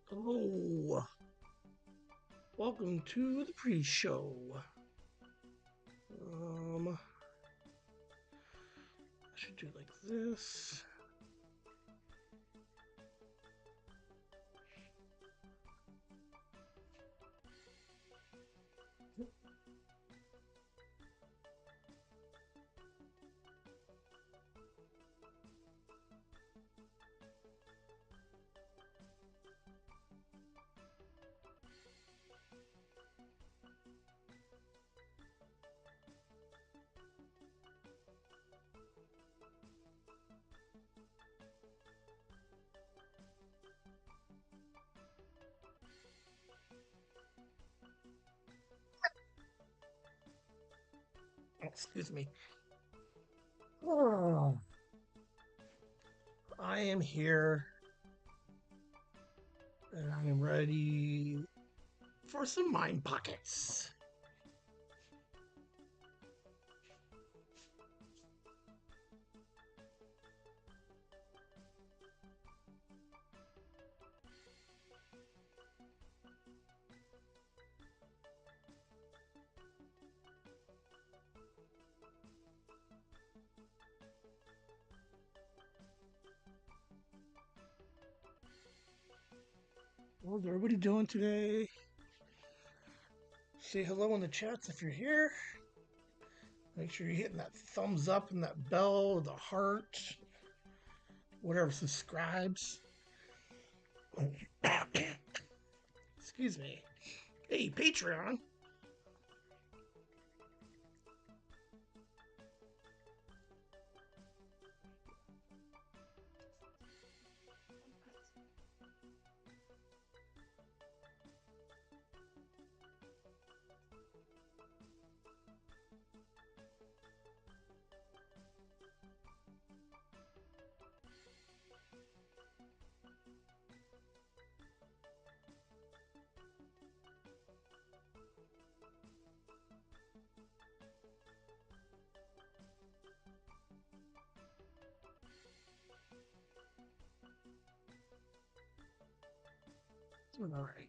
Hello, welcome to the pre-show. I should do it like this. Excuse me. Oh, I am here and I am ready for some mind pockets. How's everybody doing today? Say hello in the chats if you're here. Make sure you're hitting that thumbs up and that bell, the heart, whatever subscribes. Excuse me. Hey, Patreon. All right.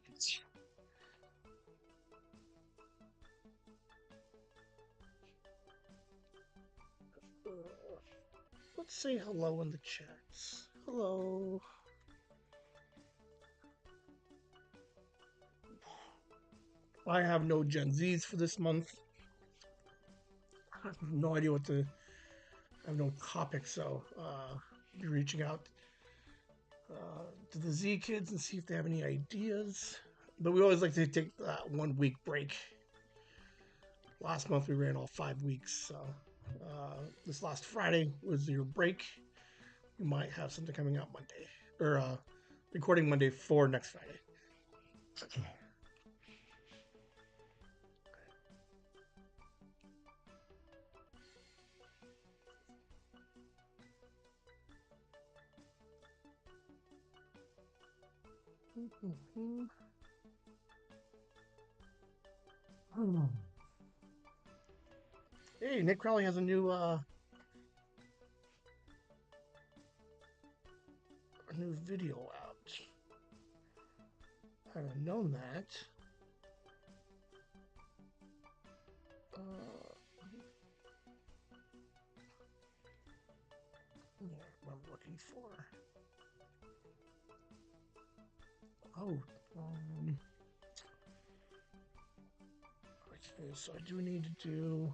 Let's say hello in the chats. Hello. I have no Gen Zs for this month. I have no idea what to. I have no topic, so be reaching out to the Z kids and see if they have any ideas. But we always like to take that 1 week break. Last month we ran all 5 weeks, so this last Friday was your break. We might have something coming out Monday, or recording Monday for next Friday. Hey, Nick Crowley has a new video out. I haven't known that. What I'm looking for. Oh, okay, so I do need to do.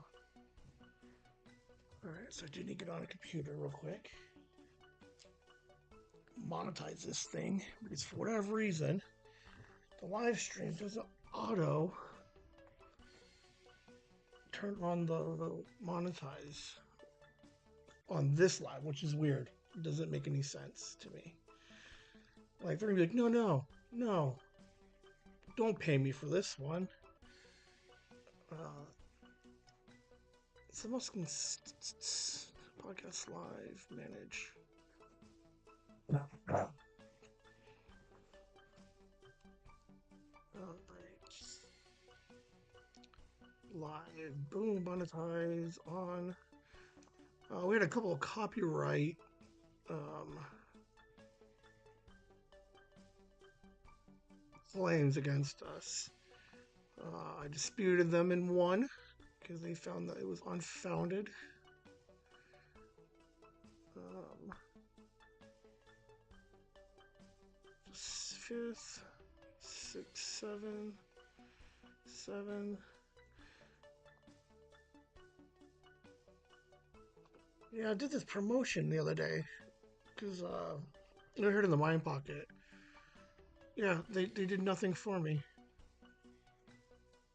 All right, so I do need to get on a computer real quick. Monetize this thing because for whatever reason, the live stream doesn't auto turn on the monetize on this live, which is weird. It doesn't make any sense to me. Like they're gonna be like, no, no, no, don't pay me for this one. Someone can podcast live manage. All right. live. Boom, monetize on. We had a couple of copyright um, claims against us. I disputed them and won because they found that it was unfounded. Fifth, six, seven, seven. Yeah, I did this promotion the other day because I heard in the Mind Pocket. Yeah, they did nothing for me.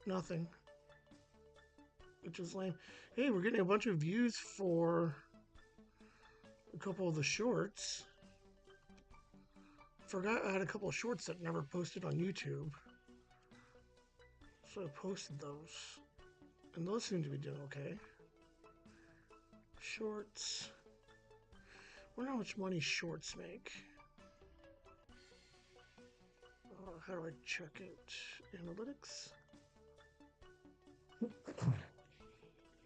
Nothing. Which is lame. Hey, we're getting a bunch of views for a couple of the shorts. Forgot I had a couple of shorts that never posted on YouTube. So I posted those. And those seem to be doing okay. Shorts. I wonder how much money shorts make. How do I check it? Analytics?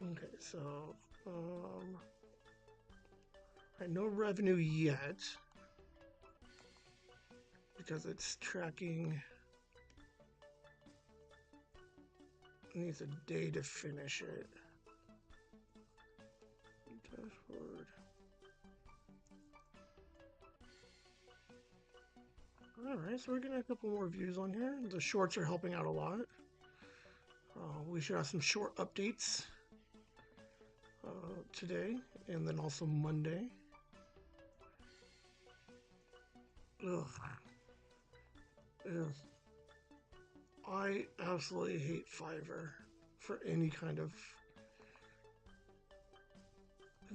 Okay, so no revenue yet because it's tracking. It needs a day to finish it. Dashboard. All right, so we're getting a couple more views on here. The shorts are helping out a lot. We should have some short updates today and then also Monday. Ugh. Ugh. I absolutely hate Fiverr for any kind of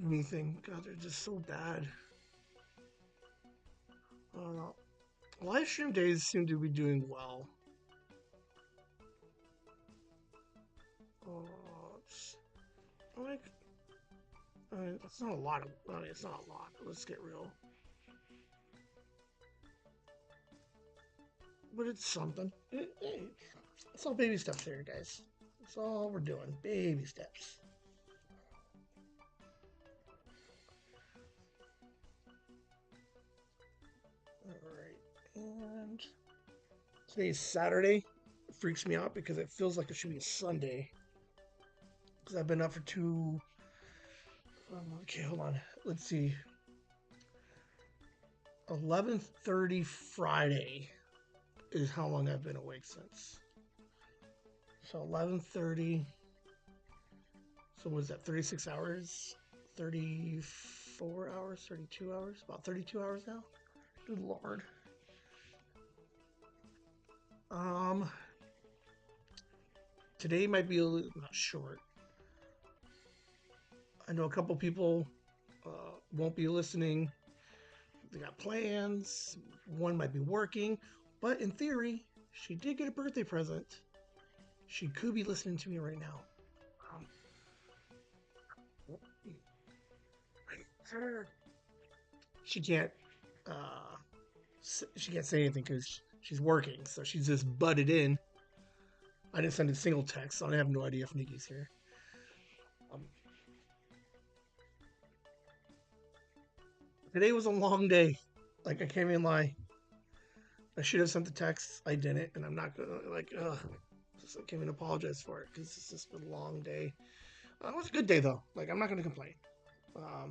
anything. God, they're just so bad. Live stream days seem to be doing well. It's like, I mean, it's not a lot of. I mean, it's not a lot. Let's get real. But it's something. It's all baby steps here, guys. That's all we're doing. Baby steps. Alright. And today's Saturday. It freaks me out because it feels like it should be a Sunday. Because I've been up for two. Okay, hold on. Let's see. 11:30 Friday is how long I've been awake since. So 11:30. So was that 36 hours? 34 hours? 32 hours? About 32 hours now? Good lord. Today might be a little not short. I know a couple people won't be listening. They got plans. One might be working, but in theory, she did get a birthday present. She could be listening to me right now. She can't. She can't say anything because she's working, so she's just butted in. I didn't send a single text, so I have no idea if Nikki's here. Today was a long day. Like I can't even lie. I should have sent the text. I didn't, and I'm not gonna like. I can't even apologize for it because it's just been a long day. It was a good day though. Like I'm not gonna complain. I'll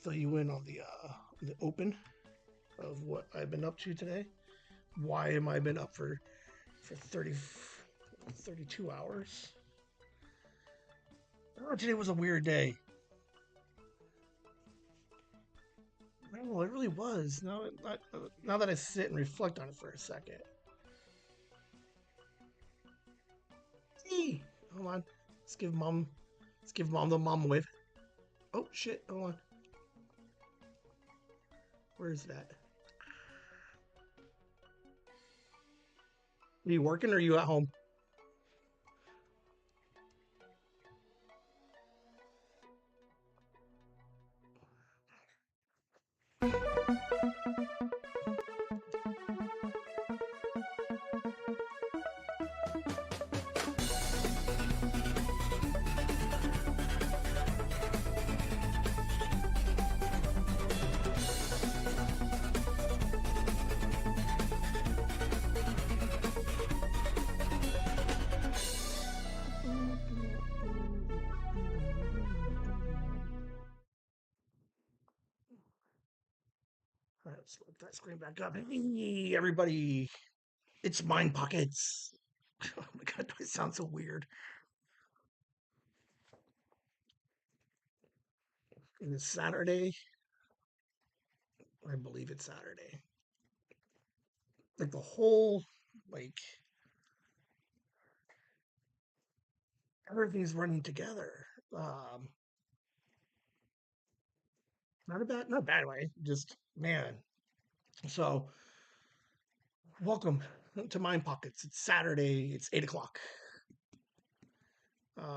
fill you in on the open of what I've been up to today. Why am I been up for 32 hours? Oh, today was a weird day. No, it really was. Now that I sit and reflect on it for a second. Hey, hold on. Let's give mom the mom wave. Oh shit! Hold on. Where is that? Are you working or are you at home? All right, let's look that screen back up. Hey, everybody, it's Mind Pockets. Oh my god, do I sound so weird? And it's Saturday. I believe it's Saturday. Like the whole, like everything's running together. Um, not a bad way. Just man. So welcome to Mind Pockets. It's Saturday. It's 8 o'clock.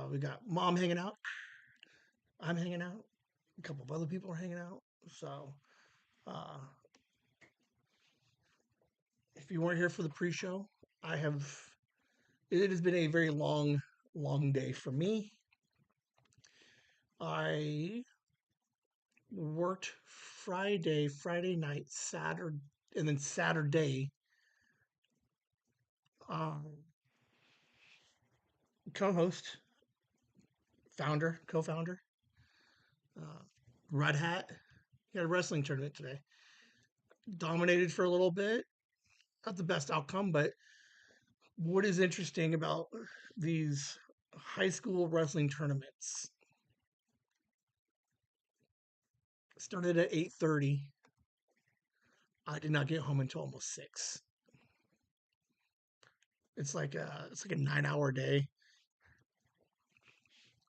We got mom hanging out. I'm hanging out. A couple of other people are hanging out. So uh, if you weren't here for the pre-show, I have. It has been a very long, long day for me. I worked Friday night, Saturday, and then Saturday. Um, Co-host, founder, co-founder, uh, Red Hat. He had a wrestling tournament today. Dominated for a little bit. Not the best outcome, but what is interesting about these high school wrestling tournaments? Started at 8:30. I did not get home until almost 6. It's like a 9-hour day.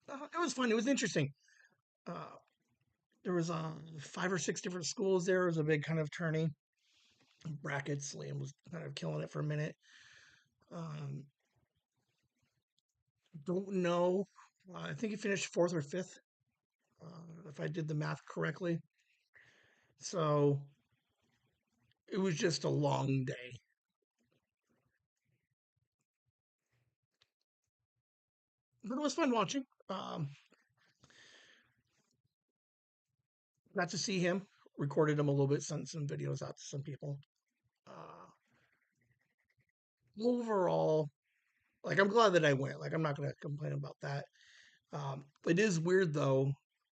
It was fun. It was interesting. Uh, there was 5 or 6 different schools there. It was a big kind of tourney. Brackets. Liam was kind of killing it for a minute. Um, don't know. I think he finished fourth or fifth, if I did the math correctly. So it was just a long day. But it was fun watching. Got to see him. Recorded him a little bit. Sent some videos out to some people. Uh, Overall, like I'm glad that I went. Like I'm not gonna complain about that. It is weird though,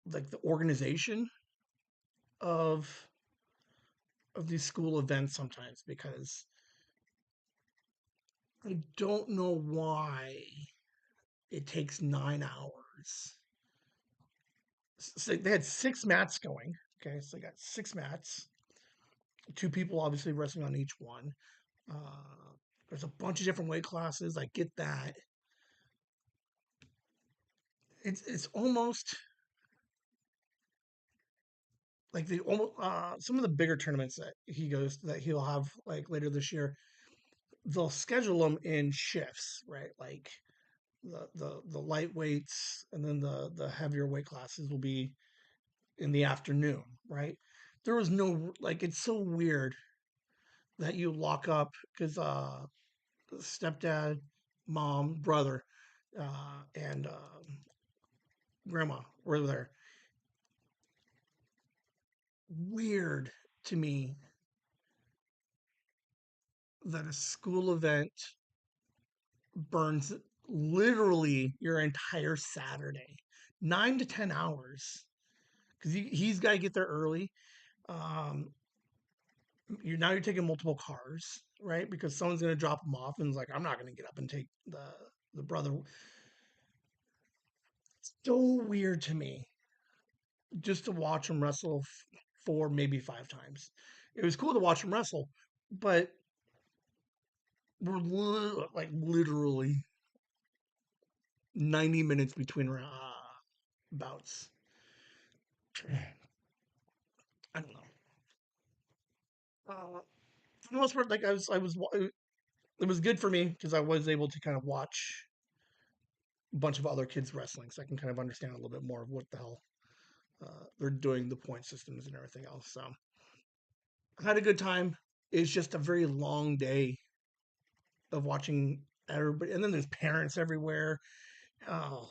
like the organization of these school events sometimes because I don't know why it takes 9 hours. So they had 6 mats going. Okay, so they got 6 mats. 2 people obviously wrestling on each one. Uh, there's a bunch of different weight classes. I get that. It's almost like the almost some of the bigger tournaments that he'll have like later this year. They'll schedule them in shifts, right? Like the lightweights and then the heavier weight classes will be in the afternoon, right? There was no like it's so weird that you lock up because stepdad, mom, brother, and grandma were there. Weird to me that a school event burns literally your entire Saturday, 9 to 10 hours, because he's got to get there early. Um, you're taking multiple cars, right? Because someone's going to drop him off, and it's like I'm not going to get up and take the brother. So weird to me just to watch him wrestle 4, maybe 5 times. It was cool to watch him wrestle, but we're like literally 90 minutes between bouts. I don't know. For the most part, like it was good for me because I was able to kind of watch a bunch of other kids wrestling, so I can kind of understand a little bit more of what the hell they're doing, the point systems and everything else. So I had a good time. It's just a very long day of watching everybody, and then there's parents everywhere. Oh,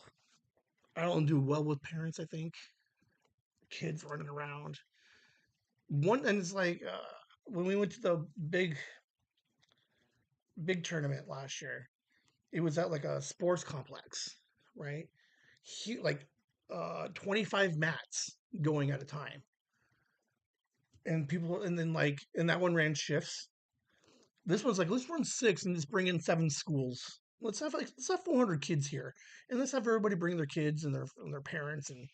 I don't do well with parents. I think kids running around. And it's like when we went to the big tournament last year. It was at like a sports complex, right? Like 25 mats going at a time. and people, and then like, and that one ran shifts. This one's like, let's run six and just bring in seven schools. Let's have 400 kids here, and let's have everybody bring their kids and their parents and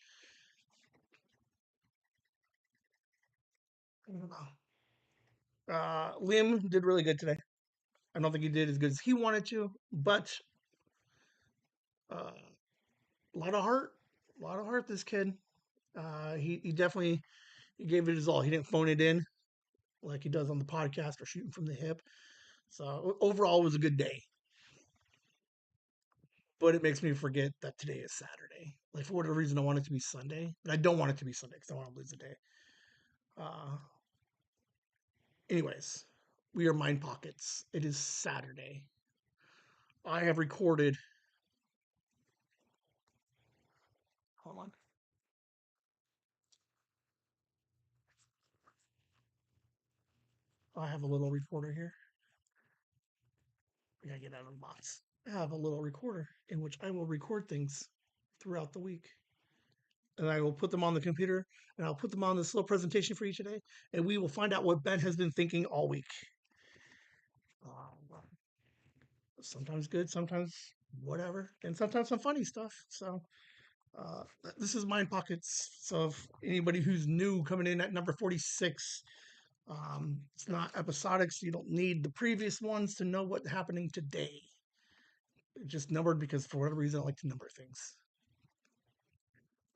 I don't know. Liam did really good today. I don't think he did as good as he wanted to, but a lot of heart, a lot of heart. This kid, he definitely he gave it his all. He didn't phone it in like he does on the podcast or shooting from the hip. So overall, it was a good day. But it makes me forget that today is Saturday. Like for whatever reason, I want it to be Sunday, but I don't want it to be Sunday because I want to lose the day. Uh, anyways, we are Mind Pockets. It is Saturday. I have recorded. Hold on. I have a little recorder here. We gotta get out of the box. I have a little recorder in which I will record things throughout the week. And I will put them on the computer and I'll put them on this little presentation for you today. And we will find out what Ben has been thinking all week. Uh, Sometimes good, sometimes whatever, and sometimes some funny stuff. So uh, this is Mind Pockets. So if anybody who's new coming in at number 46, it's not episodic, so you don't need the previous ones to know what's happening today. It's just numbered because for whatever reason I like to number things.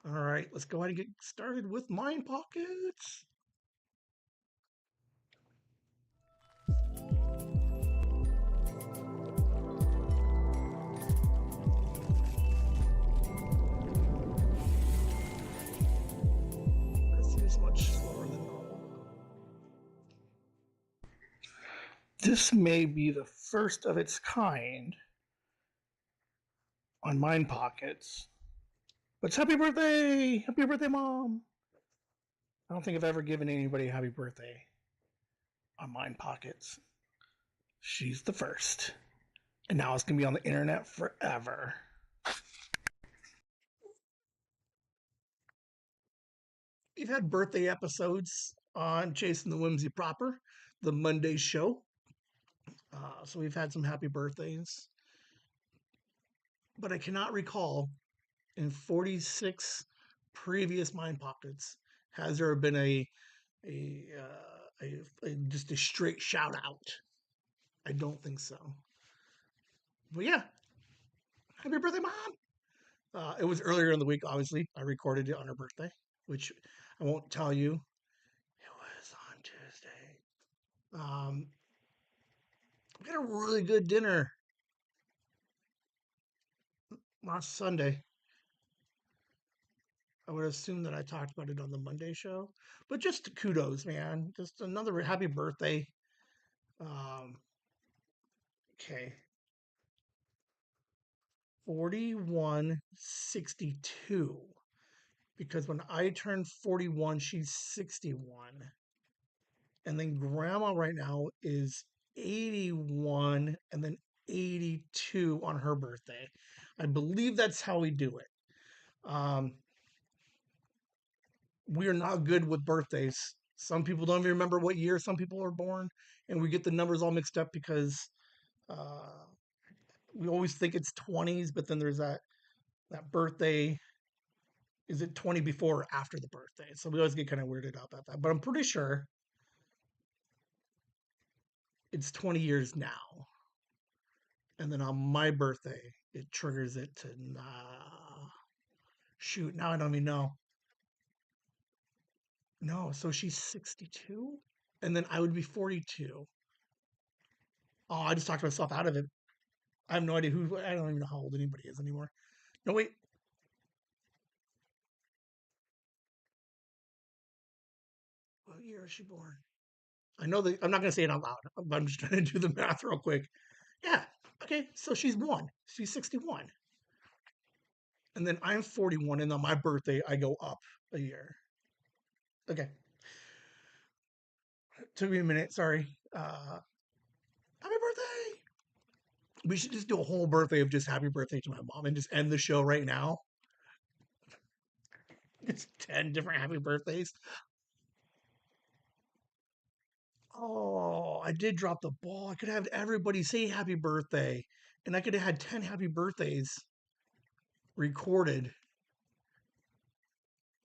All right, let's go ahead and get started with Mind Pockets. This is much slower than normal. This may be the first of its kind on Mind Pockets. But it's happy birthday! Happy birthday, Mom! I don't think I've ever given anybody a happy birthday on Mind Pockets. She's the first. And now it's going to be on the internet forever. We've had birthday episodes on Chasing the Whimsy proper, the Monday show. So we've had some happy birthdays. But I cannot recall in 46 previous Mind Pockets has there been just a straight shout out. I don't think so. But yeah, happy birthday, Mom! It was earlier in the week, obviously. I recorded it on her birthday, which I won't tell you. It was on Tuesday. We had a really good dinner last Sunday. I would assume that I talked about it on the Monday show, but just kudos, man. Just another happy birthday. Um, okay. 4162. Because when I turned 41, she's 61. And then grandma right now is 81 and then 82 on her birthday. I believe that's how we do it. We are not good with birthdays. Some people don't even remember what year some people are born, and we get the numbers all mixed up because uh, we always think it's 20s, but then there's that birthday. Is it 20 before or after the birthday? So we always get kind of weirded out about that. But I'm pretty sure it's 20 years now. And then on my birthday, it triggers it to shoot. Now I don't even know. No, so she's 62, and then I would be 42. Oh, I just talked myself out of it. I have no idea who. I don't even know how old anybody is anymore. No, wait. What year is she born? I know that I'm not going to say it out loud, but I'm just trying to do the math real quick. Yeah. Okay. So she's one. She's 61. And then I'm 41. And on my birthday, I go up a year. Okay. Took me a minute. Sorry. Happy birthday. We should just do a whole birthday of just happy birthday to my mom and just end the show right now. It's 10 different happy birthdays. Oh, I did drop the ball. I could have everybody say happy birthday, and I could have had 10 happy birthdays recorded.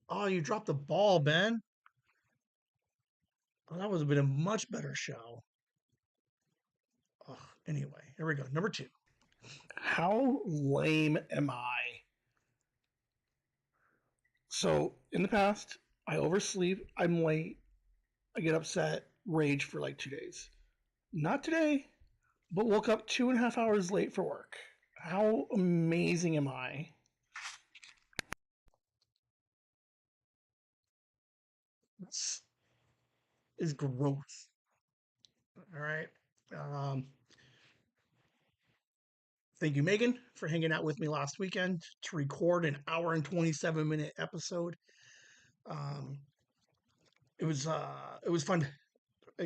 Oh, you dropped the ball, Ben. Oh, that would have been a much better show. Ugh, anyway, here we go. Number two. How lame am I? So, in the past, I oversleep, I'm late, I get upset, rage for like 2 days. Not today, but woke up 2.5 hours late for work. How amazing am I? This is gross. All right. Um, Thank you, Megan, for hanging out with me last weekend to record an hour and 27-minute episode. Um, it was fun,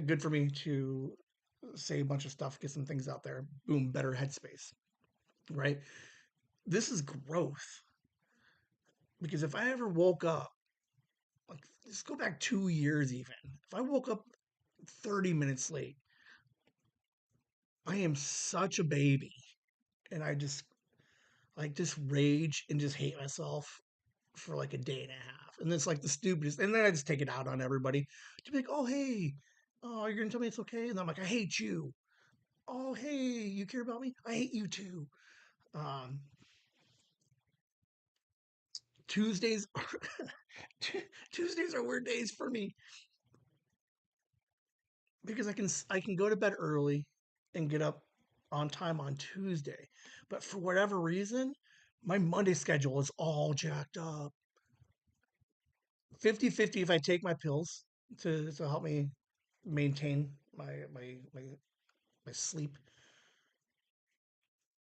good for me to say a bunch of stuff, get some things out there. Boom, better headspace. Right. This is growth because if I ever woke up, like, let's go back 2 years even. If I woke up 30 minutes late, I am such a baby, and I just rage and just hate myself for like a day and a half. And it's like the stupidest. And then I just take it out on everybody to be like, oh, hey, oh, you're going to tell me it's okay? And I'm like, I hate you. Oh, hey, you care about me? I hate you too. Um, Tuesdays, Tuesdays are weird days for me because I can go to bed early and get up on time on Tuesday. But for whatever reason, my Monday schedule is all jacked up. 50-50 if I take my pills to help me maintain my sleep.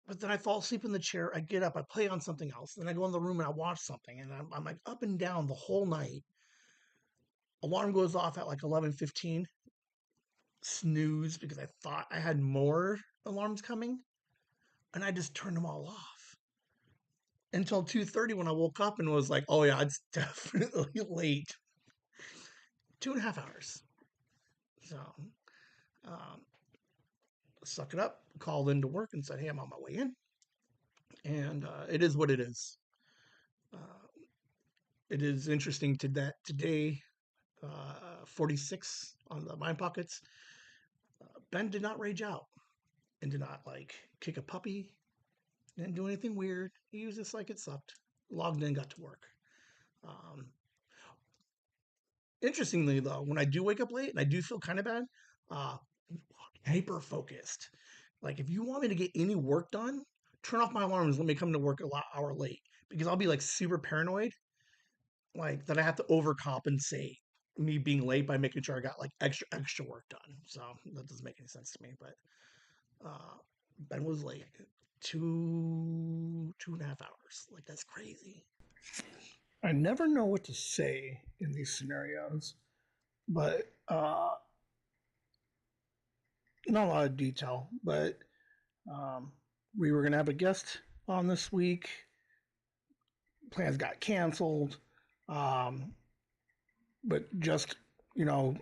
But then I fall asleep in the chair. I get up, I play on something else. Then I go in the room and I watch something, and I'm like up and down the whole night. Alarm goes off at like 11:15. Snooze because I thought I had more alarms coming, and I just turned them all off until 2:30 when I woke up and was like, "Oh yeah, it's definitely late." 2.5 hours. So, um, suck it up. Called into work and said, "Hey, I'm on my way in," and it is what it is. Uh, it is interesting to that today. 46 on the Mind Pockets. Ben did not rage out and did not like kick a puppy. Didn't do anything weird. He was just like it sucked. Logged in, got to work. Um, Interestingly, though, when I do wake up late and I do feel kind of bad, uh, hyper focused. Like if you want me to get any work done, turn off my alarms. Let me come to work a lot hour late because I'll be like super paranoid, like that I have to overcompensate me being late by making sure I got like extra work done. So that doesn't make any sense to me. But uh, Ben was late 2.5 hours. Like that's crazy. I never know what to say in these scenarios, but not a lot of detail. But um, we were gonna have a guest on this week. Plans got canceled, um, but just you know,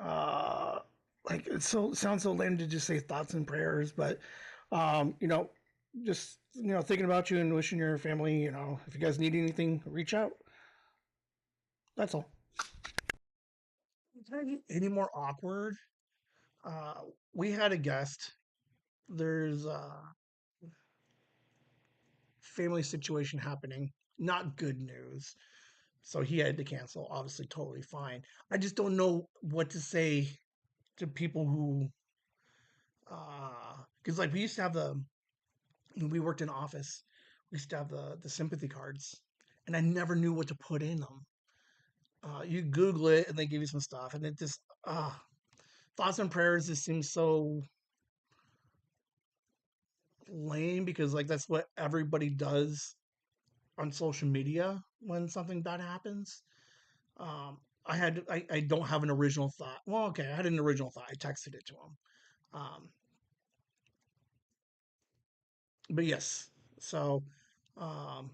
uh, like it sounds so lame to just say thoughts and prayers, but just thinking about you and wishing your family. If you guys need anything, reach out. That's all. Any more awkward? Uh, we had a guest. There's a family situation happening. Not good news. So he had to cancel. Obviously, totally fine. I just don't know what to say to people who, because like we used to have when we worked in office, we used to have the sympathy cards, and I never knew what to put in them. You Google it, and they give you some stuff, and it just thoughts and prayers just seems so lame because like that's what everybody does on social media when something bad happens. Um, I don't have an original thought. Well, okay, I had an original thought. I texted it to him. Um, but yes, so um,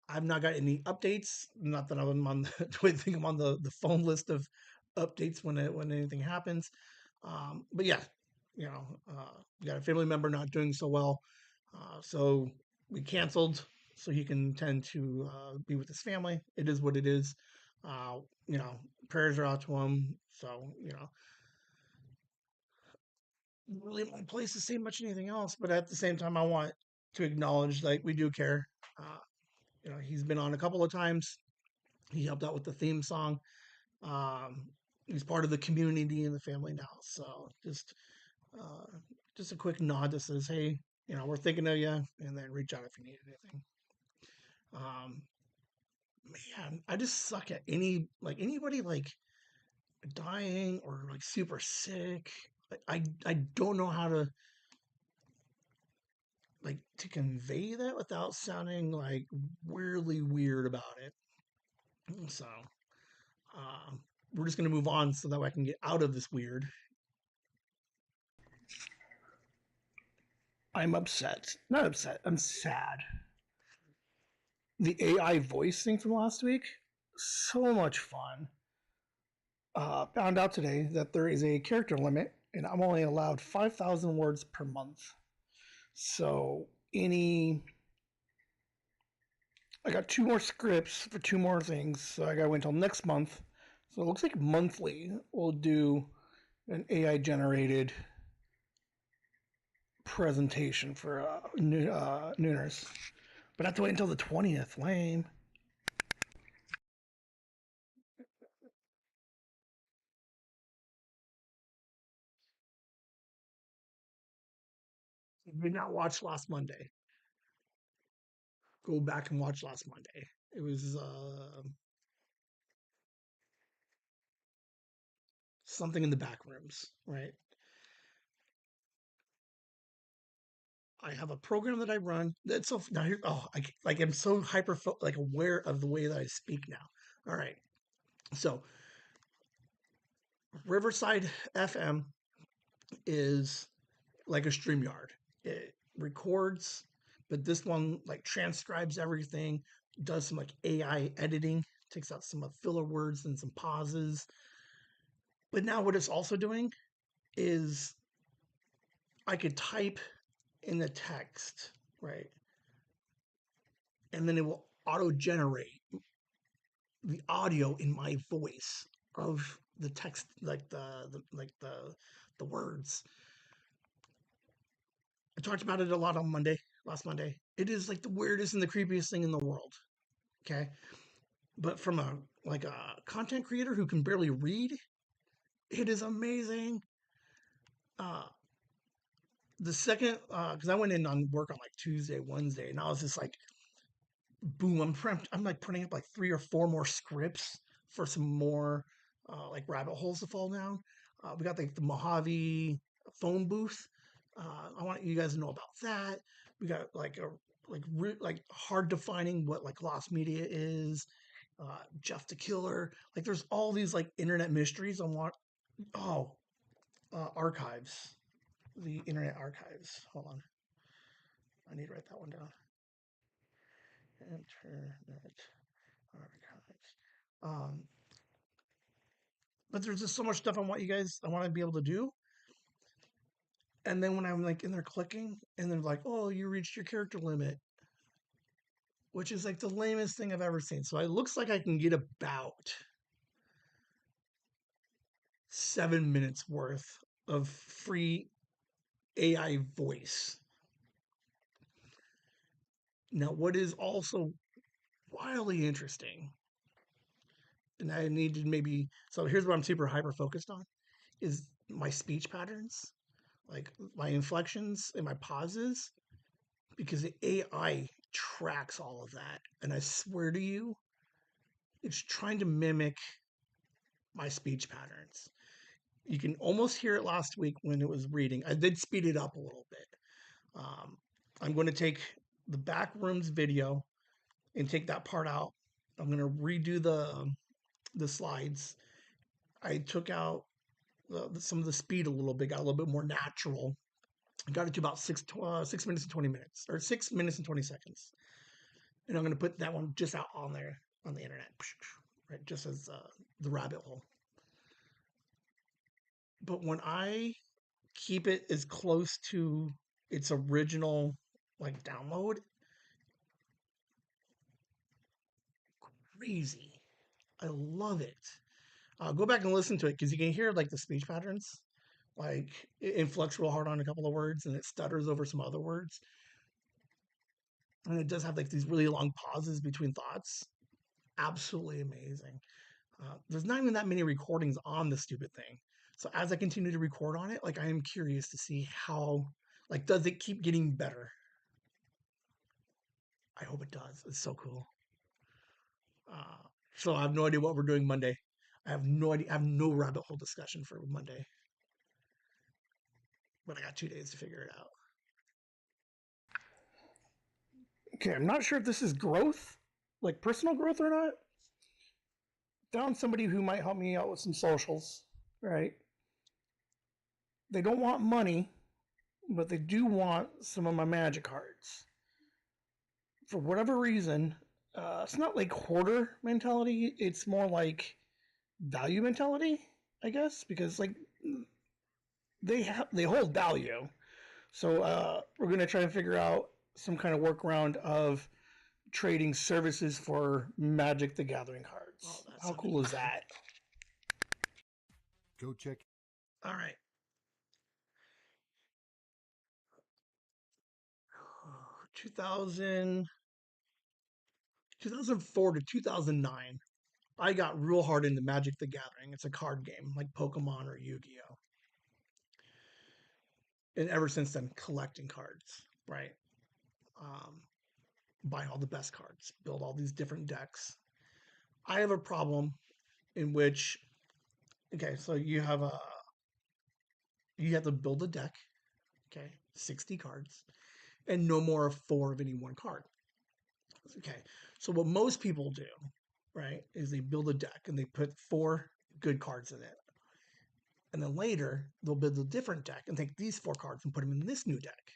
I've not got any updates. Not that I'm on. Do I think I'm on the phone list of updates when anything happens. But yeah, you know, we got a family member not doing so well, so we canceled so he can tend to be with his family. It is what it is. Uh, you know, prayers are out to him. So not really my place to say much anything else. But at the same time, I want to acknowledge like we do care. Uh, he's been on a couple of times. He helped out with the theme song. Um, he's part of the community and the family now. So uh, just a quick nod that says, "Hey, we're thinking of you," and then reach out if you need anything. Um, Man, I just suck at anybody like dying or like super sick. Like, I don't know how to convey that without sounding like weirdly weird about it. So we're just gonna move on so that way I can get out of this weird. I'm upset. Not upset. I'm sad. The AI voice thing from last week, so much fun. Found out today that there is a character limit, and I'm only allowed 5,000 words per month. So I got two more scripts for two more things. So I got to wait until next month. So it looks like monthly we'll do an AI generated presentation for Nooners. But I have to wait until the 20th. Lame. If you did not watch last Monday, go back and watch last Monday. It was something in the back rooms, right? I have a program that I run. That's so now here. Oh, I'm so aware of the way that I speak now. All right, so Riverside FM is like a StreamYard. It records, but this one like transcribes everything, does some like AI editing, takes out some of filler words and some pauses. But now what it's also doing is I could type in the text, right? And then it will auto generate the audio in my voice of the text, like the words. I talked about it a lot on last Monday. It is like the weirdest and the creepiest thing in the world. Okay, but from a content creator who can barely read, it is amazing. Uh, the second, because I went in on work on like Tuesday, Wednesday, and I was just like, boom, I'm like putting up like 3 or 4 more scripts for some more like rabbit holes to fall down. We got like the Mojave phone booth. I want you guys to know about that. We got like hard defining what like lost media is. Jeff the Killer. Like there's all these like internet mysteries on what. Oh, archives. The internet archives. Hold on, I need to write that one down. Internet archives. Um, but there's just so much stuff I want to be able to do. And then when I'm like in there clicking, and they're like, "Oh, you reached your character limit," which is like the lamest thing I've ever seen. So it looks like I can get about 7 minutes worth of free AI voice. Now, what is also wildly interesting, and I need to maybe so here's what I'm super hyper focused on is my speech patterns, like my inflections and my pauses, because the AI tracks all of that. And I swear to you, it's trying to mimic my speech patterns. You can almost hear it last week when it was reading. I did speed it up a little bit. Um, I'm going to take the back rooms video and take that part out. I'm going to redo the slides. I took out some of the speed a little bit, got a little bit more natural. I got it to about 6 minutes and 20 minutes, or 6 minutes and 20 seconds. And I'm going to put that one just out on there on the internet, right? Just as the rabbit hole. But when I keep it as close to its original like download, crazy. I love it. Go back and listen to it because you can hear like the speech patterns. Like it inflects real hard on a couple of words and it stutters over some other words. And it does have like these really long pauses between thoughts. Absolutely amazing. There's not even that many recordings on the stupid thing. So as I continue to record on it, like I am curious to see how, like, does it keep getting better? I hope it does. It's so cool. Uh, so I have no idea what we're doing Monday. I have no idea. I have no rabbit hole discussion for Monday, but I got 2 days to figure it out. Okay, I'm not sure if this is growth, like personal growth or not. Found somebody who might help me out with some socials, right? They don't want money, but they do want some of my magic cards. For whatever reason, it's not like hoarder mentality. It's more like value mentality, I guess, because like they hold value. So we're gonna try to figure out some kind of workaround of trading services for Magic the Gathering cards. Oh, how cool is that? Go check. All right. 2000, 2004 to 2009, I got real hard into Magic the Gathering. It's a card game like Pokemon or Yu Gi Oh! And ever since then, collecting cards, right? Um, buy all the best cards, build all these different decks. I have a problem in which, okay, so you have to build a deck, okay, 60 cards, and no more of four of any one card. Okay, so what most people do, right, is they build a deck and they put four good cards in it. And then later, they'll build a different deck and take these four cards and put them in this new deck.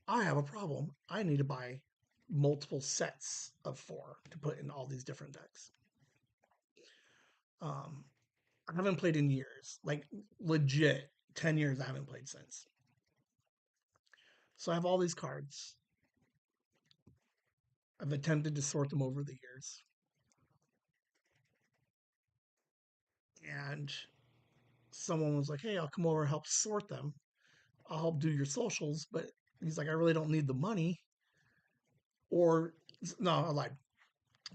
I have a problem. I need to buy multiple sets of four to put in all these different decks. Um, I haven't played in years, like legit 10 years. I haven't played since. So I have all these cards. I've attempted to sort them over the years. And someone was like, hey, I'll come over and help sort them. I'll help do your socials. But he's like, I really don't need the money. Or, no, I lied.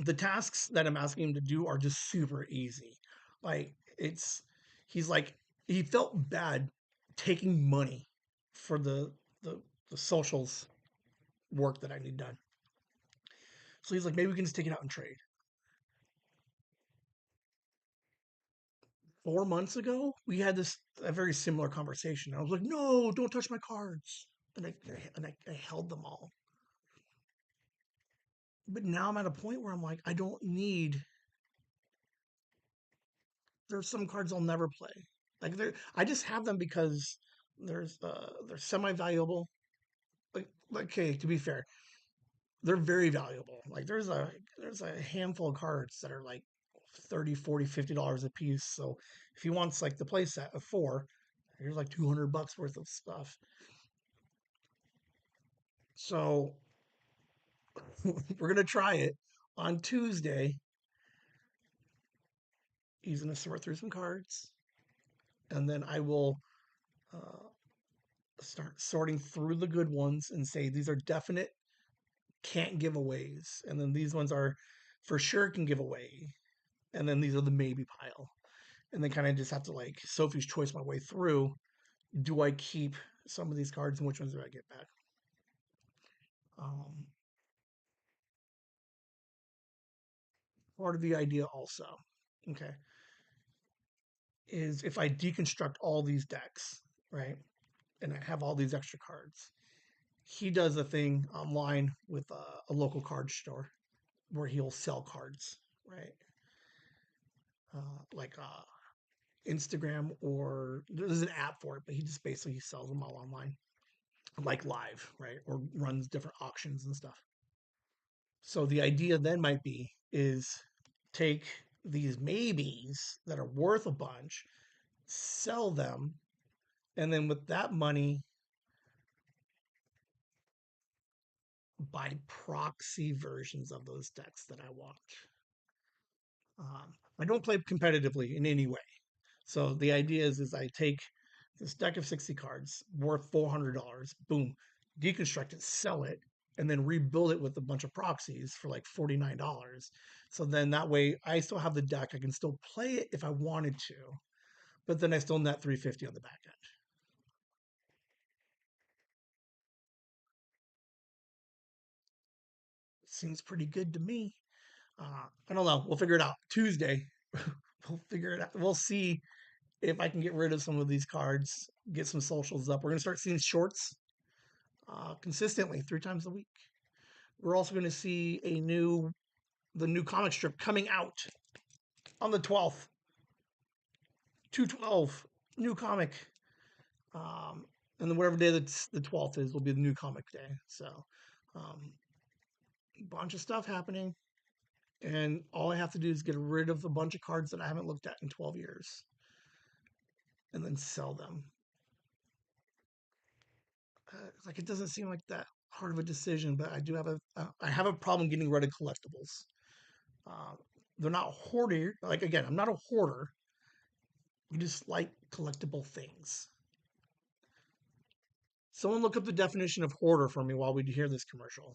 The tasks that I'm asking him to do are just super easy. Like, he's like, he felt bad taking money for the, the socials work that I need done. So he's like, maybe we can just take it out and trade. 4 months ago, we had this a very similar conversation. I was like, "No, don't touch my cards," and I held them all. But now I'm at a point where I'm like, I don't need. There's some cards I'll never play. Like I just have them because they're semi valuable. Like okay, to be fair, they're very valuable. Like there's a handful of cards that are like 30, 40, $50 a piece. So if he wants like the play set of four, here's like $200 worth of stuff. So we're gonna try it on Tuesday. He's gonna sort through some cards, and then I will uh, start sorting through the good ones and say these are definite can't giveaways, and then these ones are for sure can give away, and then these are the maybe pile, and then kind of just have to like Sophie's choice my way through. Do I keep some of these cards, and which ones do I get back? Um, Part of the idea also, okay, is if I deconstruct all these decks, right, and I have all these extra cards. He does a thing online with a local card store where he'll sell cards, right? Like Instagram or there's an app for it, but he just basically sells them all online, like live, right? Or runs different auctions and stuff. So the idea then might be is take these maybes that are worth a bunch, sell them, and then with that money, buy proxy versions of those decks that I want. I don't play competitively in any way. So the idea is I take this deck of 60 cards worth $400, boom, deconstruct it, sell it, and then rebuild it with a bunch of proxies for like $49. So then that way I still have the deck. I can still play it if I wanted to, but then I still net 350 on the back end. Seems pretty good to me. I don't know. We'll figure it out. Tuesday, we'll figure it out. We'll see if I can get rid of some of these cards, get some socials up. We're going to start seeing shorts consistently 3 times a week. We're also going to see the new comic strip coming out on the 12th. 2/12, new comic. Um, and then whatever day that's the 12th is will be the new comic day. So, um, bunch of stuff happening. And all I have to do is get rid of a bunch of cards that I haven't looked at in 12 years and then sell them. Like it doesn't seem like that hard of a decision, but I have a problem getting rid of collectibles. Uh, they're not hoarder. Like again, I'm not a hoarder. I just like collectible things. Someone look up the definition of hoarder for me while we hear this commercial.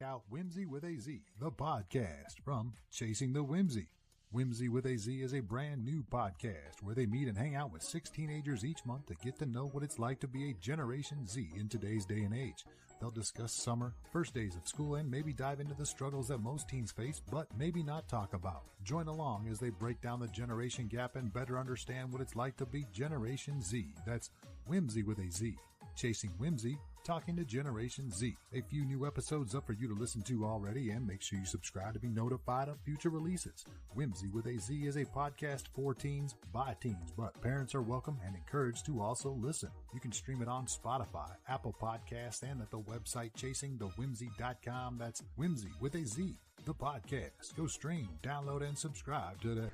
Out Whimsy with a Z, the podcast from Chasing the Whimsy. Whimsy with a Z is a brand new podcast where they meet and hang out with 6 teenagers each month to get to know what it's like to be a Generation Z in today's day and age. They'll discuss summer, first days of school, and maybe dive into the struggles that most teens face, but maybe not talk about. Join along as they break down the generation gap and better understand what it's like to be Generation Z. That's Whimsy with a Z. Chasing Whimsy, talking to Generation Z. A few new episodes up for you to listen to already, and make sure you subscribe to be notified of future releases. Whimsy with a Z is a podcast for teens by teens, but parents are welcome and encouraged to also listen. You can stream it on Spotify, Apple Podcasts, and at the website chasingthewhimsy.com. That's Whimsy with a Z, the podcast. Go stream, download, and subscribe today.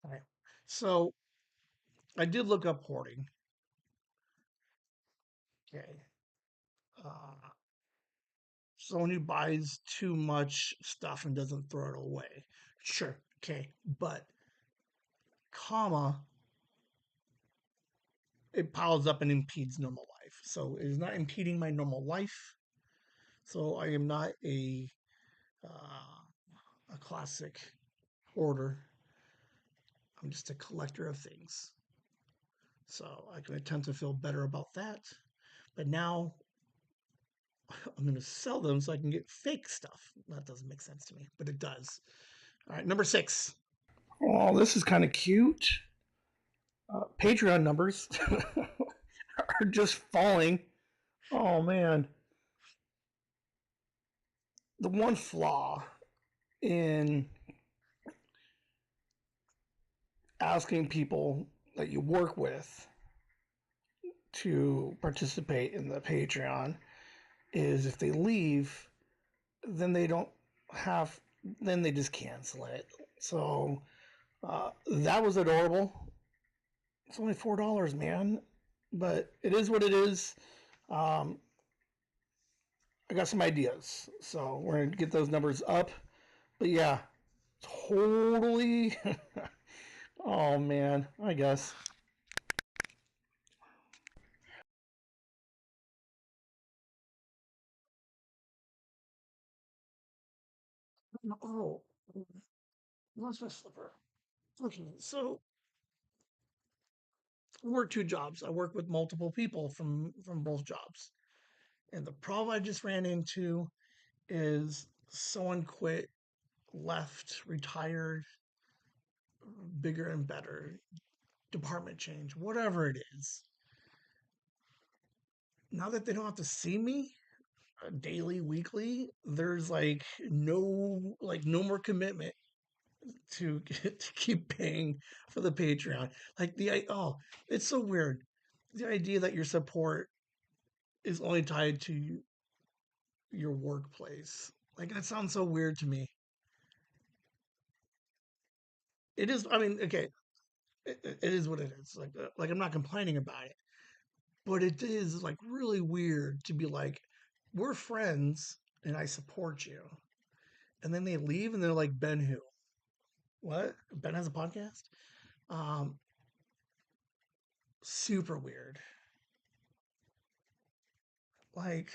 All right. So I did look up hoarding. Okay. Uh, Someone who buys too much stuff and doesn't throw it away. Sure. Okay. But, comma, it piles up and impedes normal life. So it is not impeding my normal life. So I am not a classic hoarder. I'm just a collector of things. So I can attempt to feel better about that. But now I'm going to sell them so I can get fake stuff. That doesn't make sense to me, but it does. All right, number 6. Oh, this is kind of cute. Patreon numbers are just falling. Oh, man. The one flaw in asking people that you work with to participate in the Patreon is if they leave, then they don't have, then they just cancel it. So that was adorable. It's only $4, man, but it is what it is. Um, I got some ideas, so we're gonna get those numbers up. But yeah, totally. Oh man, I guess. Oh, lost my slipper. Okay, so I work 2 jobs. I work with multiple people from both jobs, and the problem I just ran into is someone quit, left, retired, bigger and better, department change, whatever it is. Now that they don't have to see me daily, weekly, there's no more commitment to keep paying for the Patreon. Like it's so weird. The idea that your support is only tied to your workplace. Like that sounds so weird to me. It is. I mean, okay. it is what it is. Like I'm not complaining about it, but it is like really weird to be like, we're friends and I support you, and then they leave and they're like, Ben who? What? Ben has a podcast? Um, Super weird. Like,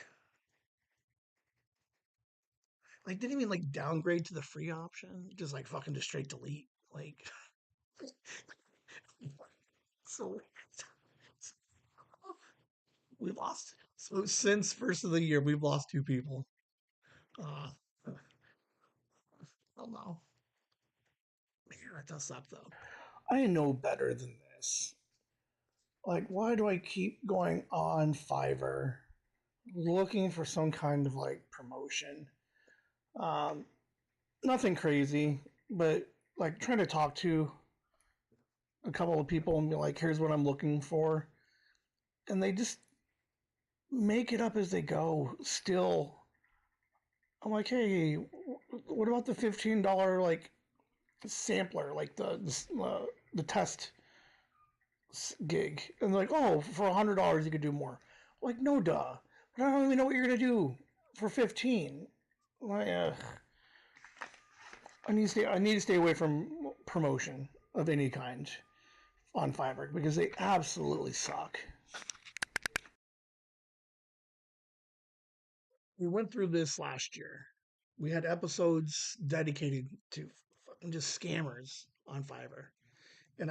didn't even like downgrade to the free option. Just like fucking just straight delete. Like, so we lost. So since first of the year, we've lost two people. Uh, I don't know. Man, that does suck though. I know better than this. Like, why do I keep going on Fiverr looking for some kind of like promotion? Um, Nothing crazy, but like trying to talk to a couple of people and be like, here's what I'm looking for. And they just make it up as they go. Still, I'm like, hey, what about the $15 like sampler, like the test gig? And they're like, oh, for $100 you could do more. Like, no, duh. But I don't even know what you're gonna do for 15. Like, I need to stay away from promotion of any kind on Fiverr because they absolutely suck. We went through this last year. We had episodes dedicated to fucking just scammers on Fiverr. And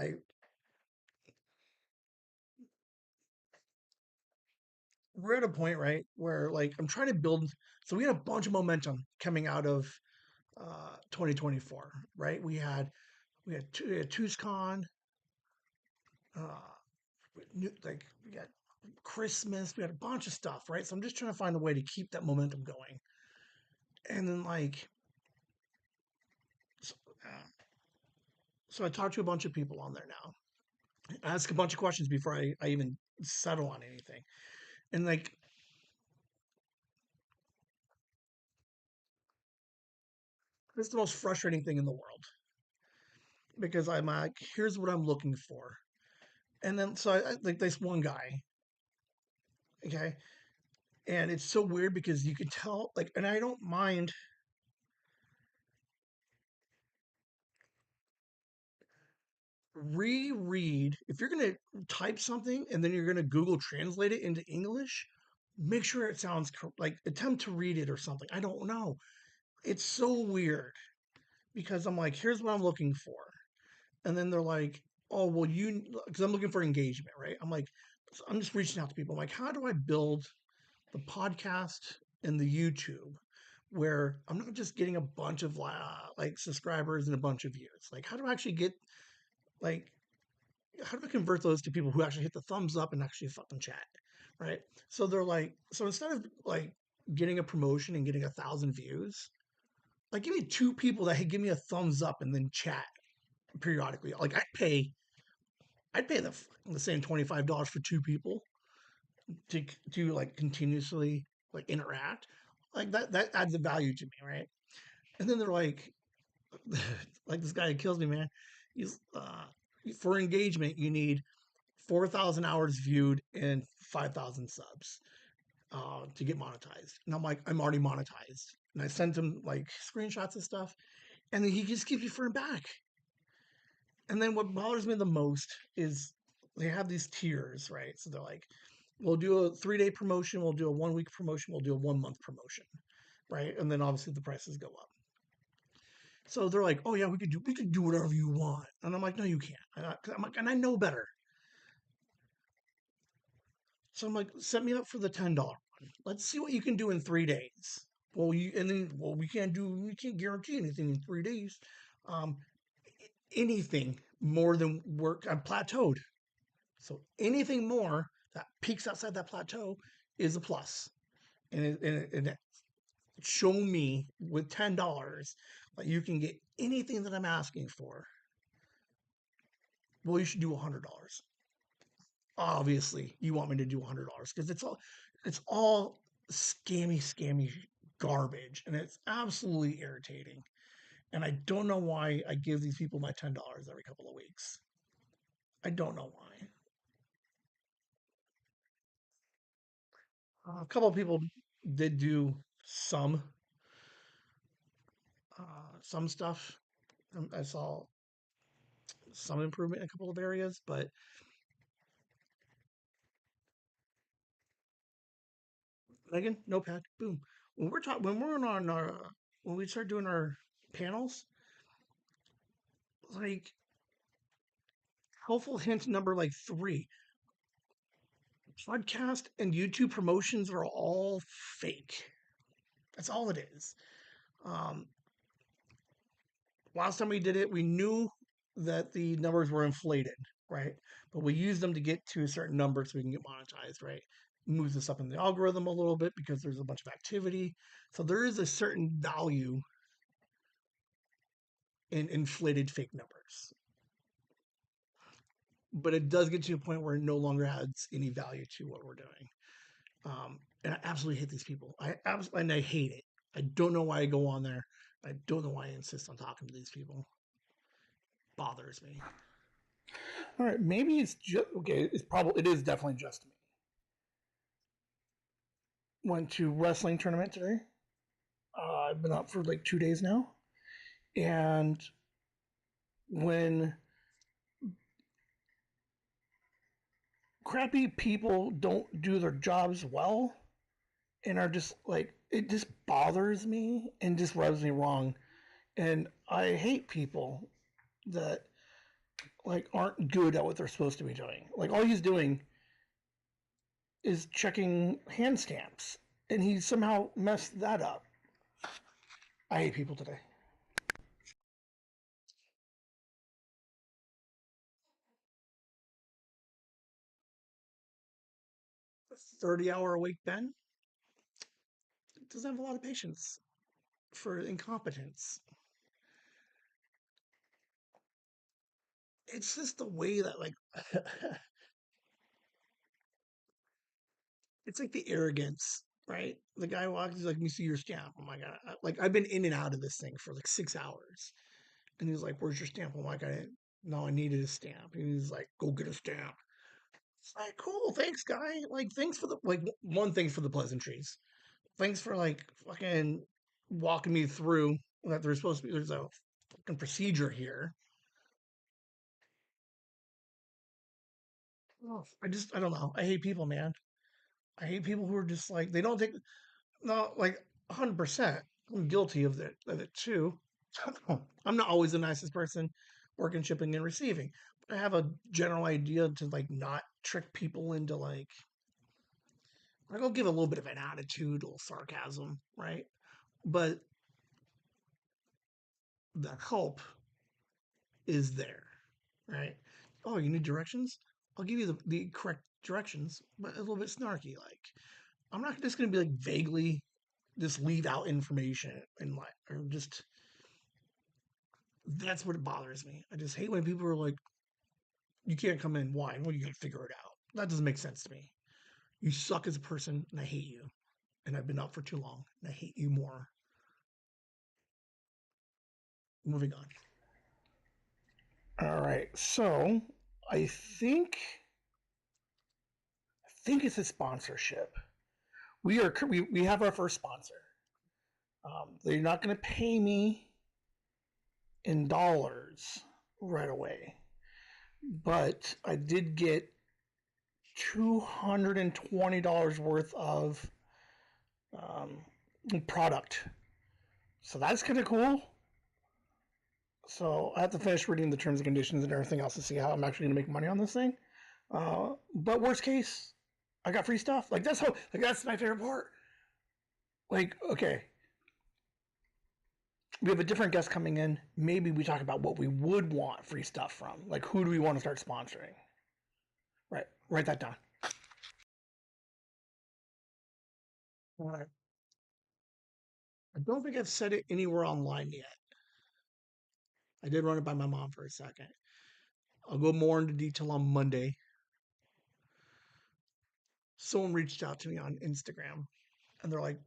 we're at a point, right, where like I'm trying to build. So we had a bunch of momentum coming out of 2024, right? We had TuesCon, uh, like we got Christmas, we had a bunch of stuff, right? So I'm just trying to find a way to keep that momentum going. And then like, so, uh, so I talked to a bunch of people on there now, ask a bunch of questions before I even settle on anything. And like, it's the most frustrating thing in the world because I'm like, here's what I'm looking for. And then, so I like this one guy, okay? And it's so weird because you could tell, like, and I don't mind reread. If you're going to type something and then you're going to Google translate it into English, make sure it sounds like attempt to read it or something. I don't know. It's so weird because I'm like, here's what I'm looking for. And then they're like, oh, well, because I'm looking for engagement, right? I'm like, so I'm just reaching out to people. I'm like, how do I build the podcast and the YouTube where I'm not just getting a bunch of like subscribers and a bunch of views? Like, how do I actually get, like, how do I convert those to people who actually hit the thumbs up and actually fucking chat, right? So they're like, so instead of like getting a promotion and getting 1,000 views, like give me two people that give me a thumbs up and then chat periodically. Like I'd pay the same $25 for two people to like continuously like interact. Like that adds a value to me, right? And then they're like, like this guy kills me, man. He's for engagement, you need 4,000 hours viewed and 5,000 subs to get monetized. And I'm like, I'm already monetized. And I sent him like screenshots and stuff, and then he just keeps referring back. And then what bothers me the most is they have these tiers, right? So they're like, we'll do a 3-day promotion, we'll do a 1 week promotion, we'll do a 1 month promotion, right? And then obviously the prices go up. So they're like, oh yeah, we could do whatever you want, and I'm like, no, you can't. I'm like, and I know better. So I'm like, set me up for the $10 one. Let's see what you can do in 3 days. Well, we can't guarantee anything in 3 days. Um, Anything more than work, I'm plateaued. So anything more that peaks outside that plateau is a plus. And show me with $10 that you can get anything that I'm asking for. Well, you should do $100. Obviously, you want me to do $100 because it's all scammy garbage, and it's absolutely irritating. And I don't know why I give these people my $10 every couple of weeks. I don't know why. A couple of people did do some some stuff. I saw some improvement in a couple of areas, but again, notepad, boom. When we're on our when we start doing our panels, like helpful hint number like 3, podcast and YouTube promotions are all fake. That's all it is. Um, Last time we did it, we knew that the numbers were inflated, right? But we used them to get to a certain number so we can get monetized, right? Moves us up in the algorithm a little bit because there's a bunch of activity. So there is a certain value in inflated fake numbers. But it does get to a point where it no longer adds any value to what we're doing. And I absolutely hate these people. I hate it. I don't know why I go on there. I don't know why I insist on talking to these people. Bothers me. All right, maybe it's just okay. It is definitely just me. Went to wrestling tournament today. I've been up for like 2 days now, and when crappy people don't do their jobs well and are just like it just bothers me and just rubs me wrong, and I hate people that like aren't good at what they're supposed to be doing. Like all he's doing is checking hand stamps, and he somehow messed that up. I hate people today. 30-hour a week Ben doesn't have a lot of patience for incompetence. It's just the way that like it's like the arrogance, right? The guy walks, he's like, "Let me see your stamp." Oh my god! Like I've been in and out of this thing for like 6 hours, and he's like, "Where's your stamp?" I'm like, "No, I needed a stamp." And he's like, "Go get a stamp." It's like, "Cool, thanks, guy. Like, thanks for the like one thing for the pleasantries. Thanks for like fucking walking me through that there's supposed to be there's a fucking procedure here." Oh, I don't know. I hate people, man. I hate people who are just like they don't take no like 100%. I'm guilty of it too. I'm not always the nicest person working shipping and receiving. But I have a general idea to like not trick people into like I go give a little bit of an attitude, a little sarcasm, right? But the help is there, right? Oh, you need directions? I'll give you the correct directions, but a little bit snarky. Like I'm not just going to be like vaguely just leave out information and like or just that's what bothers me. I just hate when people are like, "You can't come in. Why? Well, you got to figure it out." That doesn't make sense to me. You suck as a person, and I hate you. And I've been up for too long, and I hate you more. Moving on. All right. So I think it's a sponsorship. We have our first sponsor. They're not going to pay me in dollars right away, but I did get $220 worth of product. So that's kind of cool. So I have to finish reading the terms and conditions and everything else to see how I'm actually going to make money on this thing. But worst case, I got free stuff. Like that's my favorite part. Like okay, we have a different guest coming in. Maybe we talk about what we would want free stuff from. Like who do we want to start sponsoring? Right, write that down. All right. I don't think I've said it anywhere online yet. I did run it by my mom for a second. I'll go more into detail on Monday. Someone reached out to me on Instagram and they're like,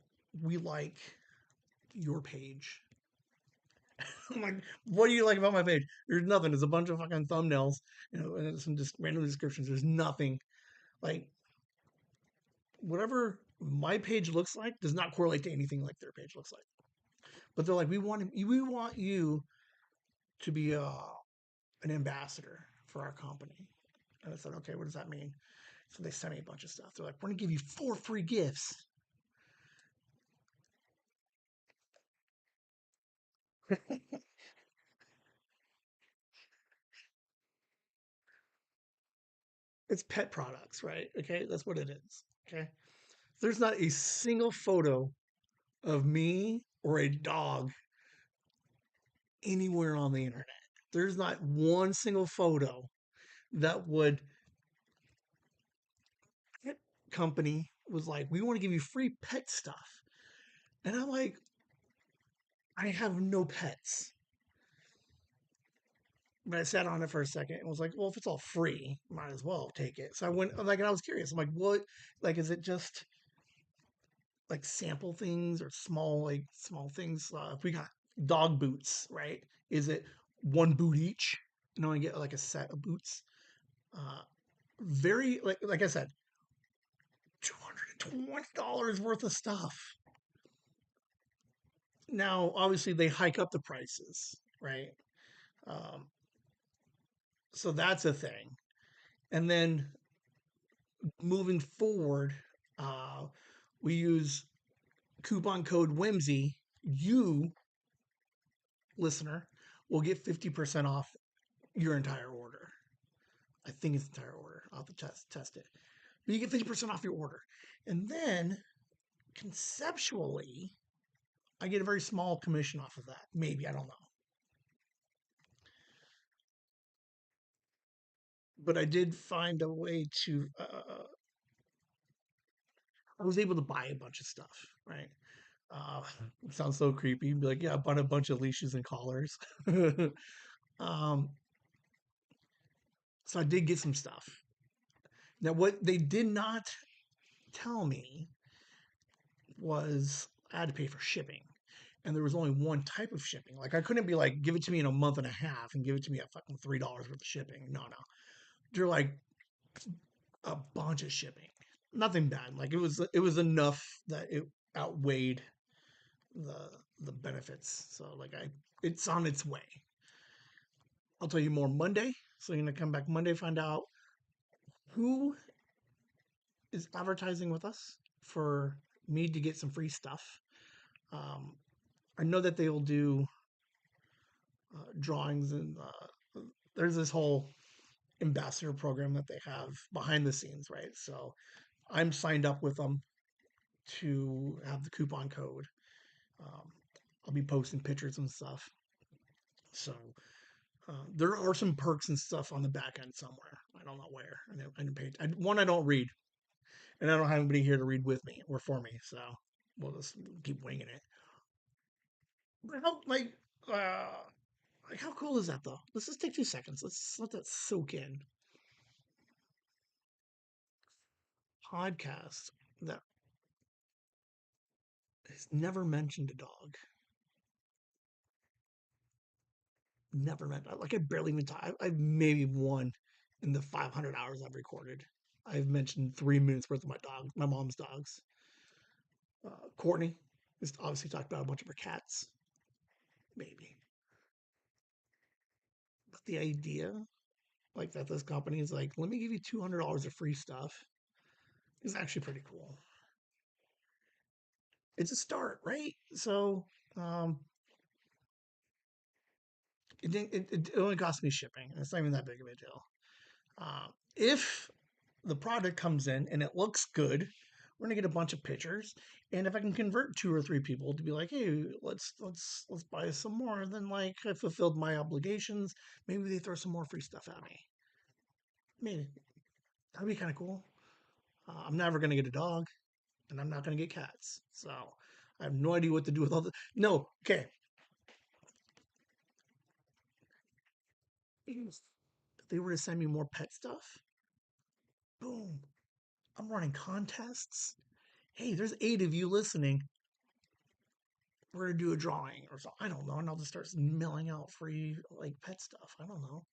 "We like your page I'm like, what do you like about my page? There's nothing. There's a bunch of fucking thumbnails, and some just random descriptions. There's nothing. Like, whatever my page looks like does not correlate to anything like their page looks like. But they're like, we want you to be an ambassador for our company. And I said, okay, what does that mean? So they sent me a bunch of stuff. They're like, we're gonna give you 4 free gifts. It's pet products, right? Okay, that's what it is. Okay, there's not a single photo of me or a dog anywhere on the internet. There's not one single photo that would pet company was like, we want to give you free pet stuff. And I'm like, I have no pets. But I sat on it for a second and was like, well, if it's all free, might as well take it. So I went, like, and I was curious. I'm like, what, like, is it just like sample things or small things? If we got dog boots, right? Is it one boot each? I get like a set of boots. Uh, very, like I said, $220 worth of stuff. Now, obviously, they hike up the prices, right? Um, so that's a thing. And then moving forward, uh, we use coupon code Whimsy. You, listener, will get 50% off your entire order. I think it's the entire order. I'll have to test it. But you get 50% off your order. And then conceptually, I get a very small commission off of that. Maybe, I don't know. But I did find a way to, I was able to buy a bunch of stuff, right? Uh, it sounds so creepy. Be like, yeah, I bought a bunch of leashes and collars. um, so I did get some stuff. Now, what they did not tell me was I had to pay for shipping. And there was only one type of shipping. Like I couldn't be like, give it to me in a month and a half and give it to me at fucking $3 worth of shipping. No, no. They're like a bunch of shipping. Nothing bad. Like it was enough that it outweighed the the benefits. So like it's on its way. I'll tell you more Monday. So you're gonna come back Monday, find out who is advertising with us for me to get some free stuff. Um, I know that they will do drawings and there's this whole ambassador program that they have behind the scenes, right? So I'm signed up with them to have the coupon code. Um, I'll be posting pictures and stuff. So there are some perks and stuff on the back end somewhere. I don't know where. I didn't pay. One, I don't read, and I don't have anybody here to read with me or for me. So we'll just keep winging it. But uh, how cool is that though? Let's just take 2 seconds. Let's let that soak in. Podcast that has never mentioned a dog. Never mentioned. Like I barely even talk. I've maybe one in the 500 hours I've recorded. I've mentioned 3 minutes worth of my dog, my mom's dogs. Courtney has obviously talked about a bunch of her cats, maybe. But the idea, like that, this company is like, let me give you $200 of free stuff, is actually pretty cool. It's a start, right? So, um, it only cost me shipping, and it's not even that big of a deal. If the product comes in and it looks good, we're gonna get a bunch of pictures. And if I can convert 2 or 3 people to be like, hey, let's buy some more, then like I fulfilled my obligations. Maybe they throw some more free stuff at me. Maybe that'd be kind of cool. I'm never gonna get a dog, and I'm not gonna get cats, so I have no idea what to do with all the. No, okay. If they were to send me more pet stuff, boom, I'm running contests. Hey, there's 8 of you listening. we're gonna do a drawing or something. I don't know, and I'll just start mailing out free like pet stuff. I don't know.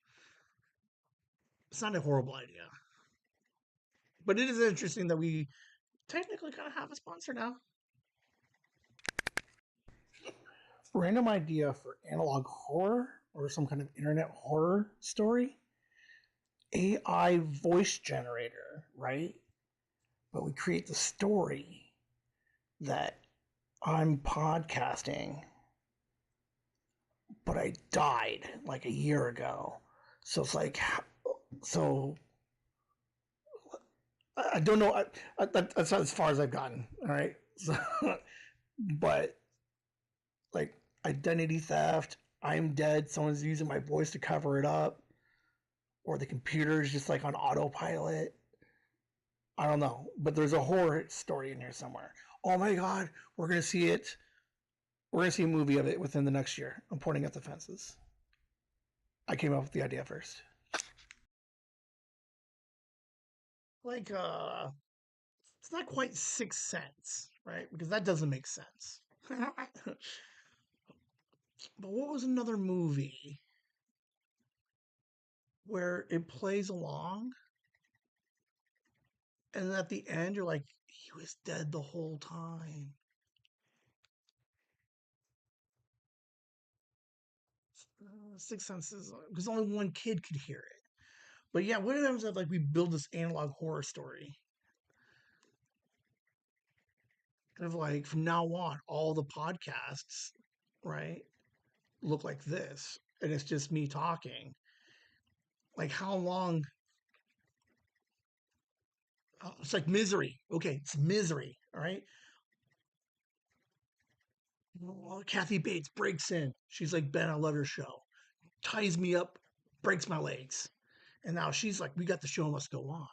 It's not a horrible idea, but it is interesting that we technically kind of have a sponsor now. Random idea for analog horror or some kind of internet horror story. AI voice generator, right? But we create the story that I'm podcasting, but I died like a year ago. So it's like, so I don't know. That's as far as I've gotten. All right. So, but like identity theft, I'm dead. Someone's using my voice to cover it up, or the computer is just like on autopilot. I don't know. But there's a horror story in here somewhere. Oh my God. We're going to see it. We're going to see a movie of it within the next year. I'm pointing at the fences. I came up with the idea first. Like, it's not quite 6 cents, right? Because that doesn't make sense. But what was another movie where it plays along and at the end you're like, he was dead the whole time? 6 cents is because only one kid could hear it. But yeah, what happens if like we build this analog horror story? Of like from now on, all the podcasts, right, look like this, and it's just me talking. Like how long? It's like Misery. Okay, it's Misery. All right. Well, Kathy Bates breaks in. She's like, Ben, I love your show. Ties me up, breaks my legs. And now she's like, we got the show must go on.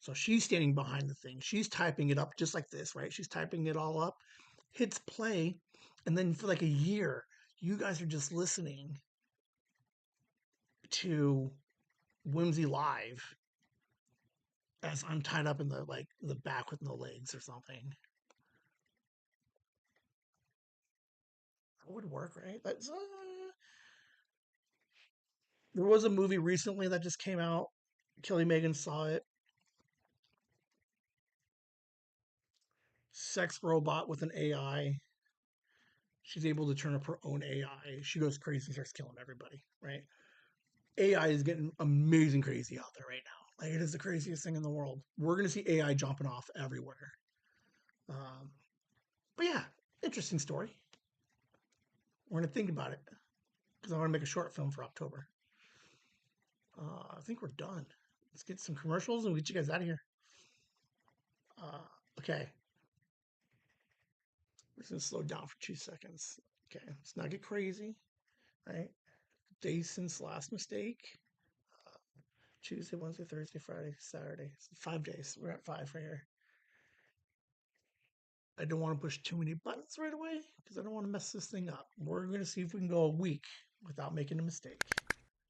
So she's standing behind the thing. She's typing it up just like this, right? She's typing it all up, hits play. And then for like a year, you guys are just listening to Whimsy Live as I'm tied up in the back with no legs or something. That would work, right? There was a movie recently that just came out. Kelly Megan saw it. Sex robot with an AI. She's able to turn up her own AI. She goes crazy and starts killing everybody, right? AI is getting amazing crazy out there right now. Like it is the craziest thing in the world. We're gonna see AI jumping off everywhere. Um, but yeah, interesting story. We're gonna think about it because I want to make a short film for October. I think we're done. Let's get some commercials and we'll get you guys out of here. Okay, we're just gonna slow down for 2 seconds. Okay, let's not get crazy, right? Days since last mistake. Uh, Tuesday, Wednesday, Thursday, Friday, Saturday. 5 days. We're at 5 right here. I don't want to push too many buttons right away because I don't want to mess this thing up. We're going to see if we can go a week without making a mistake.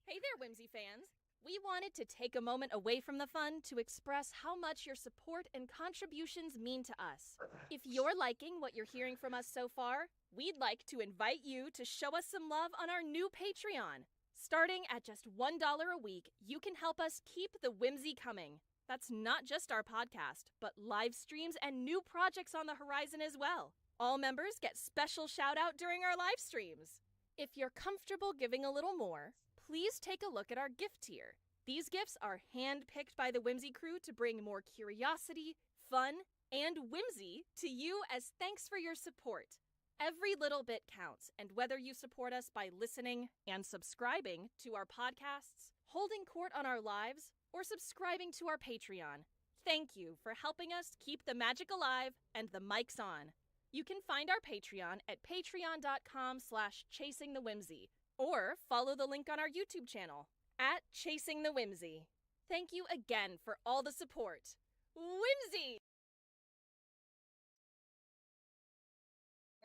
Hey there, Whimsy fans. We wanted to take a moment away from the fun to express how much your support and contributions mean to us. If you're liking what you're hearing from us so far, we'd like to invite you to show us some love on our new Patreon. Starting at just $1 a week, you can help us keep the whimsy coming. That's not just our podcast, but live streams and new projects on the horizon as well. All members get special shout out during our live streams. If you're comfortable giving a little more, please take a look at our gift tier. These gifts are hand-picked by the Whimsy crew to bring more curiosity, fun, and whimsy to you as thanks for your support. Every little bit counts, and whether you support us by listening and subscribing to our podcasts, holding court on our lives, or subscribing to our Patreon, thank you for helping us keep the magic alive and the mics on. You can find our Patreon at patreon.com/chasingthewhimsy or follow the link on our YouTube channel at Chasing the Whimsy. Thank you again for all the support. Whimsy!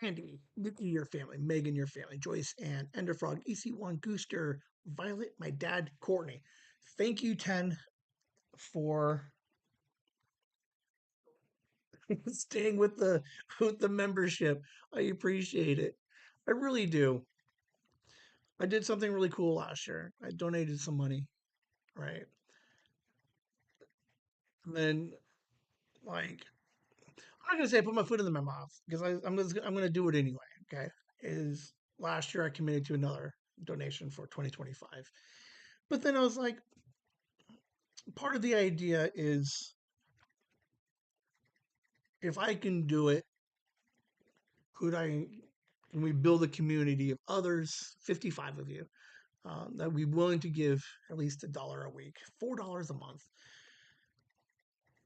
Andy, Nikki, your family, Megan, your family, Joyce, Ann, Enderfrog, EC1, Gooster, Violet, my dad, Courtney. Thank you, 10, for staying with the membership. I appreciate it. I really do. I did something really cool last year. I donated some money, right? And then, like, I'm not gonna say I put my foot in my mouth because I'm gonna do it anyway. Okay, is last year I committed to another donation for 2025, but then I was like, part of the idea is if I can do it, could I? Can we build a community of others, 55 of you, that would be willing to give at least $1 a week, $4 a month?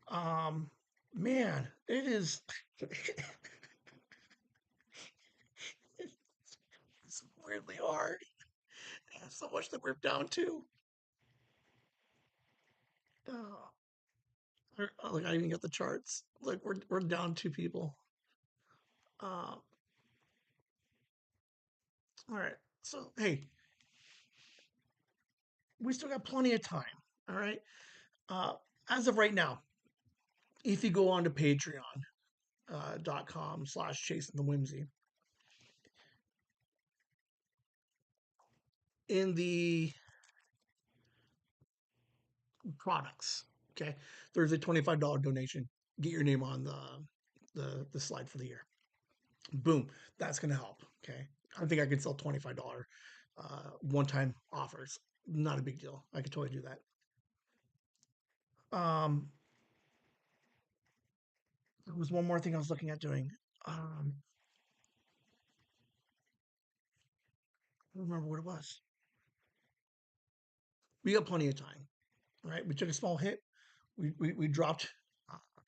Um, Man, it is. It's weirdly hard. There's so much that we're down to. Uh, like I even got the charts. Like we're down 2 people. Uh, all right. So hey, we still got plenty of time. All right. Uh, as of right now, if you go on to patreon.com/, chasing the whimsy, in the products, okay, there's a $25 donation. Get your name on the slide for the year. Boom, that's gonna help. Okay, I think I could sell $25 one-time offers. Not a big deal. I could totally do that. Um, there was one more thing I was looking at doing. I don't remember what it was. We got plenty of time, right? We took a small hit. We dropped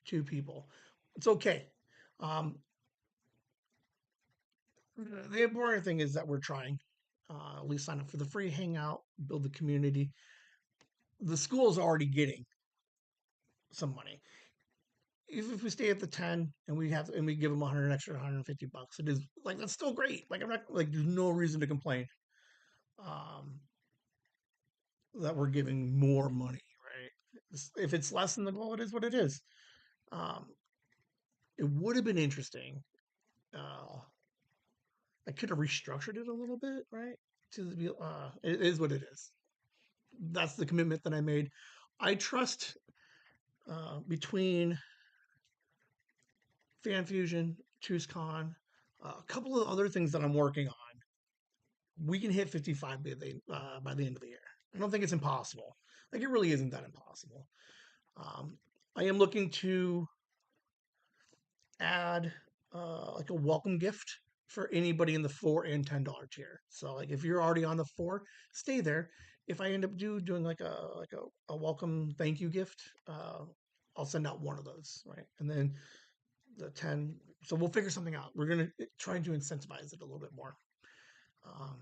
2 people. It's okay. Um, the important thing is that we're trying. At least sign up for the free hangout, build the community. The school is already getting some money. If we stay at the 10 and we give them 100 extra, $150, it is like that's still great. Like I'm not like there's no reason to complain um, that we're giving more money, right? If it's less than the goal, it is what it is. Um, it would have been interesting. Uh, I could have restructured it a little bit, right? To be, it is what it is. That's the commitment that I made. I trust between FanFusion, ChooseCon, a couple of other things that I'm working on. We can hit 55 by the end of the year. I don't think it's impossible. Like it really isn't that impossible. Um, I am looking to add like a welcome gift for anybody in the $4 and $10 tier. So like if you're already on the 4, stay there. If I end up doing like a welcome thank you gift, I'll send out one of those, right? And then the 10. So we'll figure something out. We're gonna try to incentivize it a little bit more. Um,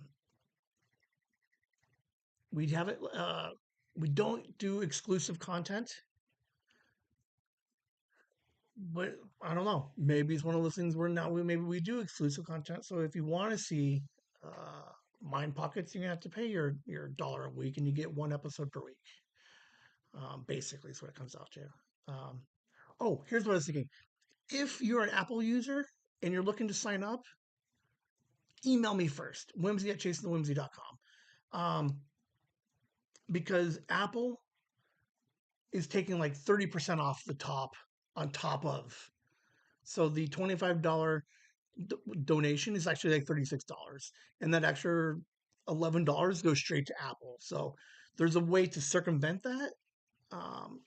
we have it. We don't do exclusive content, but I don't know. Maybe it's one of those things where now maybe we do exclusive content. So if you want to see Mind Pockets, you have to pay your $1 a week, and you get 1 episode per week. Basically, is what it comes out to. Oh, here's what I was thinking. If you're an Apple user and you're looking to sign up, email me first, whimsy@chasingthewhimsy.com. Because Apple is taking like 30% off the top on top of. So the $25 donation is actually like $36. And that extra $11 goes straight to Apple. So there's a way to circumvent that. Um,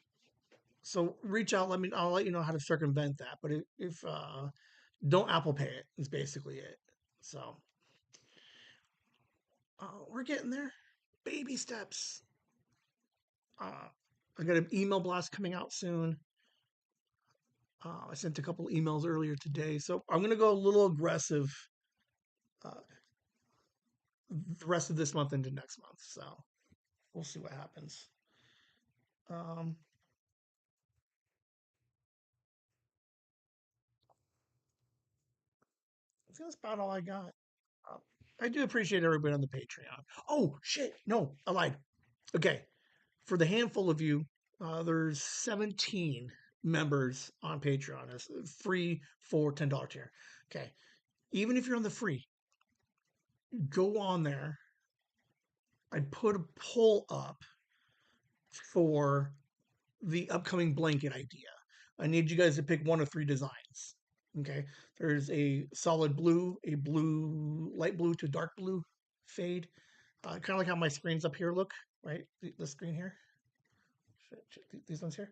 so reach out. I'll let you know how to circumvent that. But if don't Apple Pay it is basically it. So we're getting there. Baby steps. I got an email blast coming out soon. I sent a couple emails earlier today, so I'm going to go a little aggressive uh, the rest of this month into next month. So we'll see what happens. Um, I think that's about all I got. Uh, I do appreciate everybody on the Patreon. Oh shit! No, I lied. Okay, for the handful of you, there's 17 members on Patreon. It's free for $10 tier. Okay, even if you're on the free, go on there. I put a poll up for the upcoming blanket idea. I need you guys to pick one of three designs. Okay. There's a solid blue, a blue, light blue to dark blue fade. Kind of like how my screens up here look, right? The screen here. These ones here,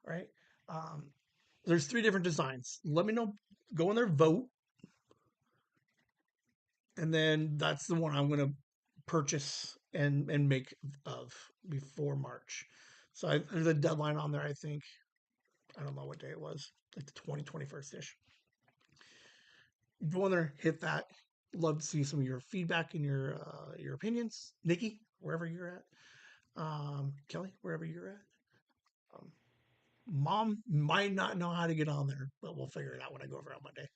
right? Um, there's three different designs. Let me know. Go in there, vote, and then that's the one I'm going to purchase and make of before March. So there's a deadline on there. I think I don't know what day it was, like the 21st ish. Go in there, hit that. Love to see some of your feedback and your opinions. Nikki, wherever you're at. Kelly, wherever you're at. Um, Mom might not know how to get on there, but we'll figure it out when I go over on Monday.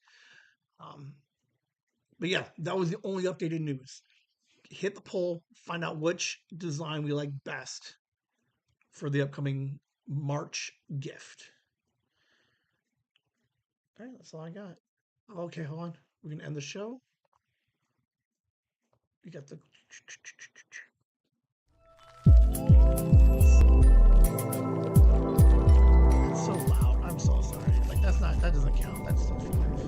Um, but yeah, that was the only updated news. Hit the poll, find out which design we like best for the upcoming March gift. All right, that's all I got. Okay, hold on. We're gonna end the show. We got the. It's so loud. I'm so sorry. Like that doesn't count. That's still 5.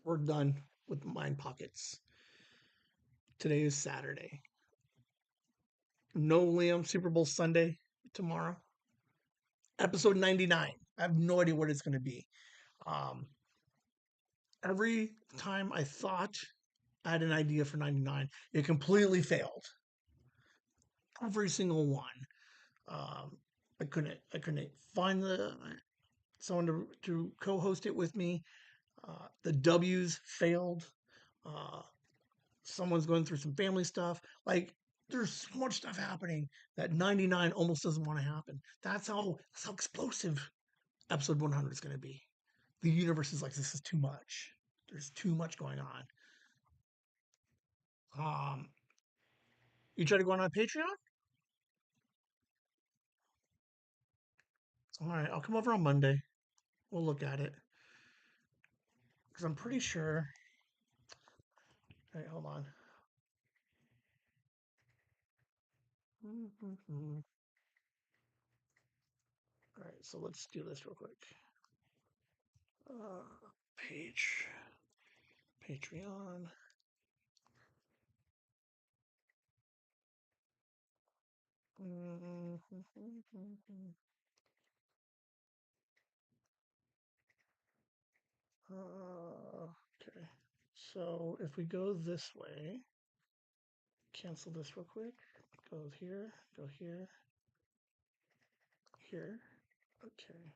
We're done with Mind Pockets. Today is Saturday. No Liam Super Bowl Sunday tomorrow. Episode 99. I have no idea what it's going to be. Um, every time I thought I had an idea for 99, it completely failed. Every single one. I couldn't find someone to co-host it with me. The W's failed. Uh, someone's going through some family stuff. Like there's so much stuff happening that 99 almost doesn't want to happen. That's how explosive episode 100 is going to be. The universe is like, this is too much. There's too much going on. You try to go on Patreon? All right, I'll come over on Monday. We'll look at it because I'm pretty sure. All right, hold on. All right, so let's do this real quick. Page, Patreon. Okay, so if we go this way, cancel this real quick. Go here, here. Okay,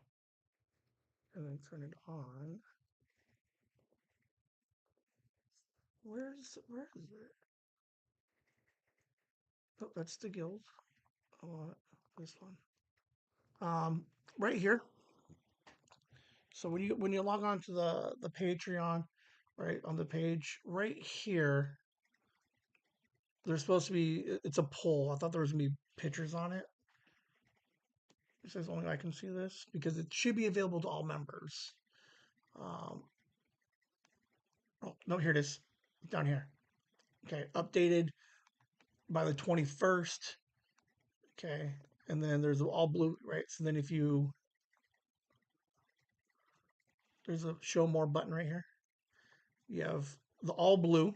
and then turn it on. Where is it? Oh, that's the guild. I want this one. Right here. So when you log on to the Patreon, right on the page right here, there's supposed to be it's a poll. I thought there was gonna be pictures on it. It says only I can see this because it should be available to all members. Oh no, here it is, down here. Okay, updated by the 21st. Okay, and then there's all blue, right? So then if you there's a show more button right here. You have the all blue.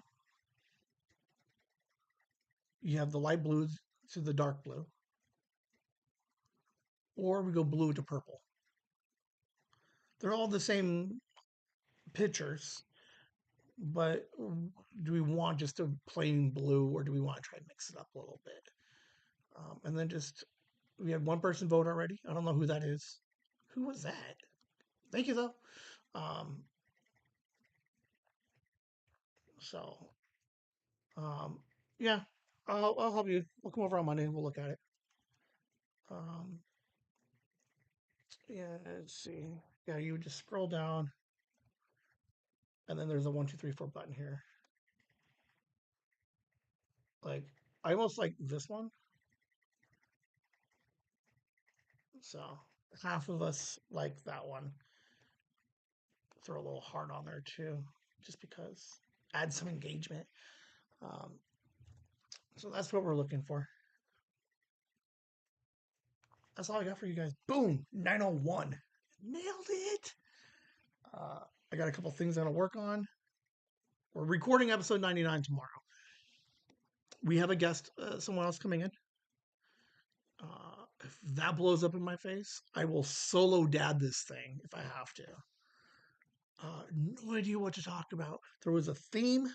You have the light blue to the dark blue. Or we go blue to purple. They're all the same pictures, but do we want just a plain blue or do we want to try to mix it up a little bit? And then just, we had one person vote already. I don't know who that is. Who was that? Thank you, though. So, yeah, I'll help you. We'll come over on Monday and we'll look at it. Yeah, let's see. Yeah, you would just scroll down, and then there's a 1, 2, 3, 4 button here. Like, I almost like this one. So half of us like that one. Throw a little heart on there too, just because. Add some engagement. Um, so that's what we're looking for. That's all I got for you guys. Boom, 901. Nailed it. I got a couple things I'm going to work on. We're recording episode 99 tomorrow. We have a guest, someone else coming in. If that blows up in my face, I will solo dad this thing if I have to. No idea what to talk about. There was a theme,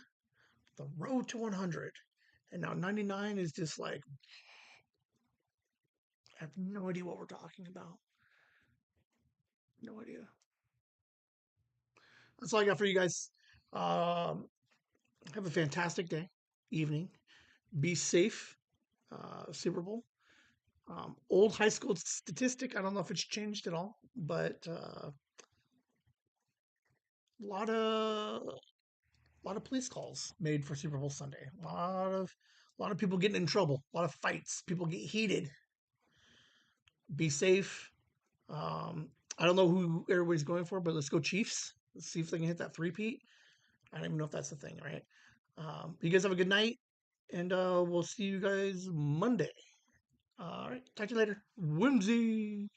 the road to 100, and now 99 is just like, I have no idea what we're talking about. No idea. That's all I got for you guys. Have a fantastic day, evening. Be safe. Super Bowl. Old high school statistic. I don't know if it's changed at all, but a lot of police calls made for Super Bowl Sunday. A lot of people getting in trouble. A lot of fights. People get heated. Be safe. I don't know who everybody's going for, but let's go Chiefs. Let's see if they can hit that three-peat. I don't even know if that's the thing, right? You guys have a good night, and we'll see you guys Monday. All right, talk to you later. Whimsy.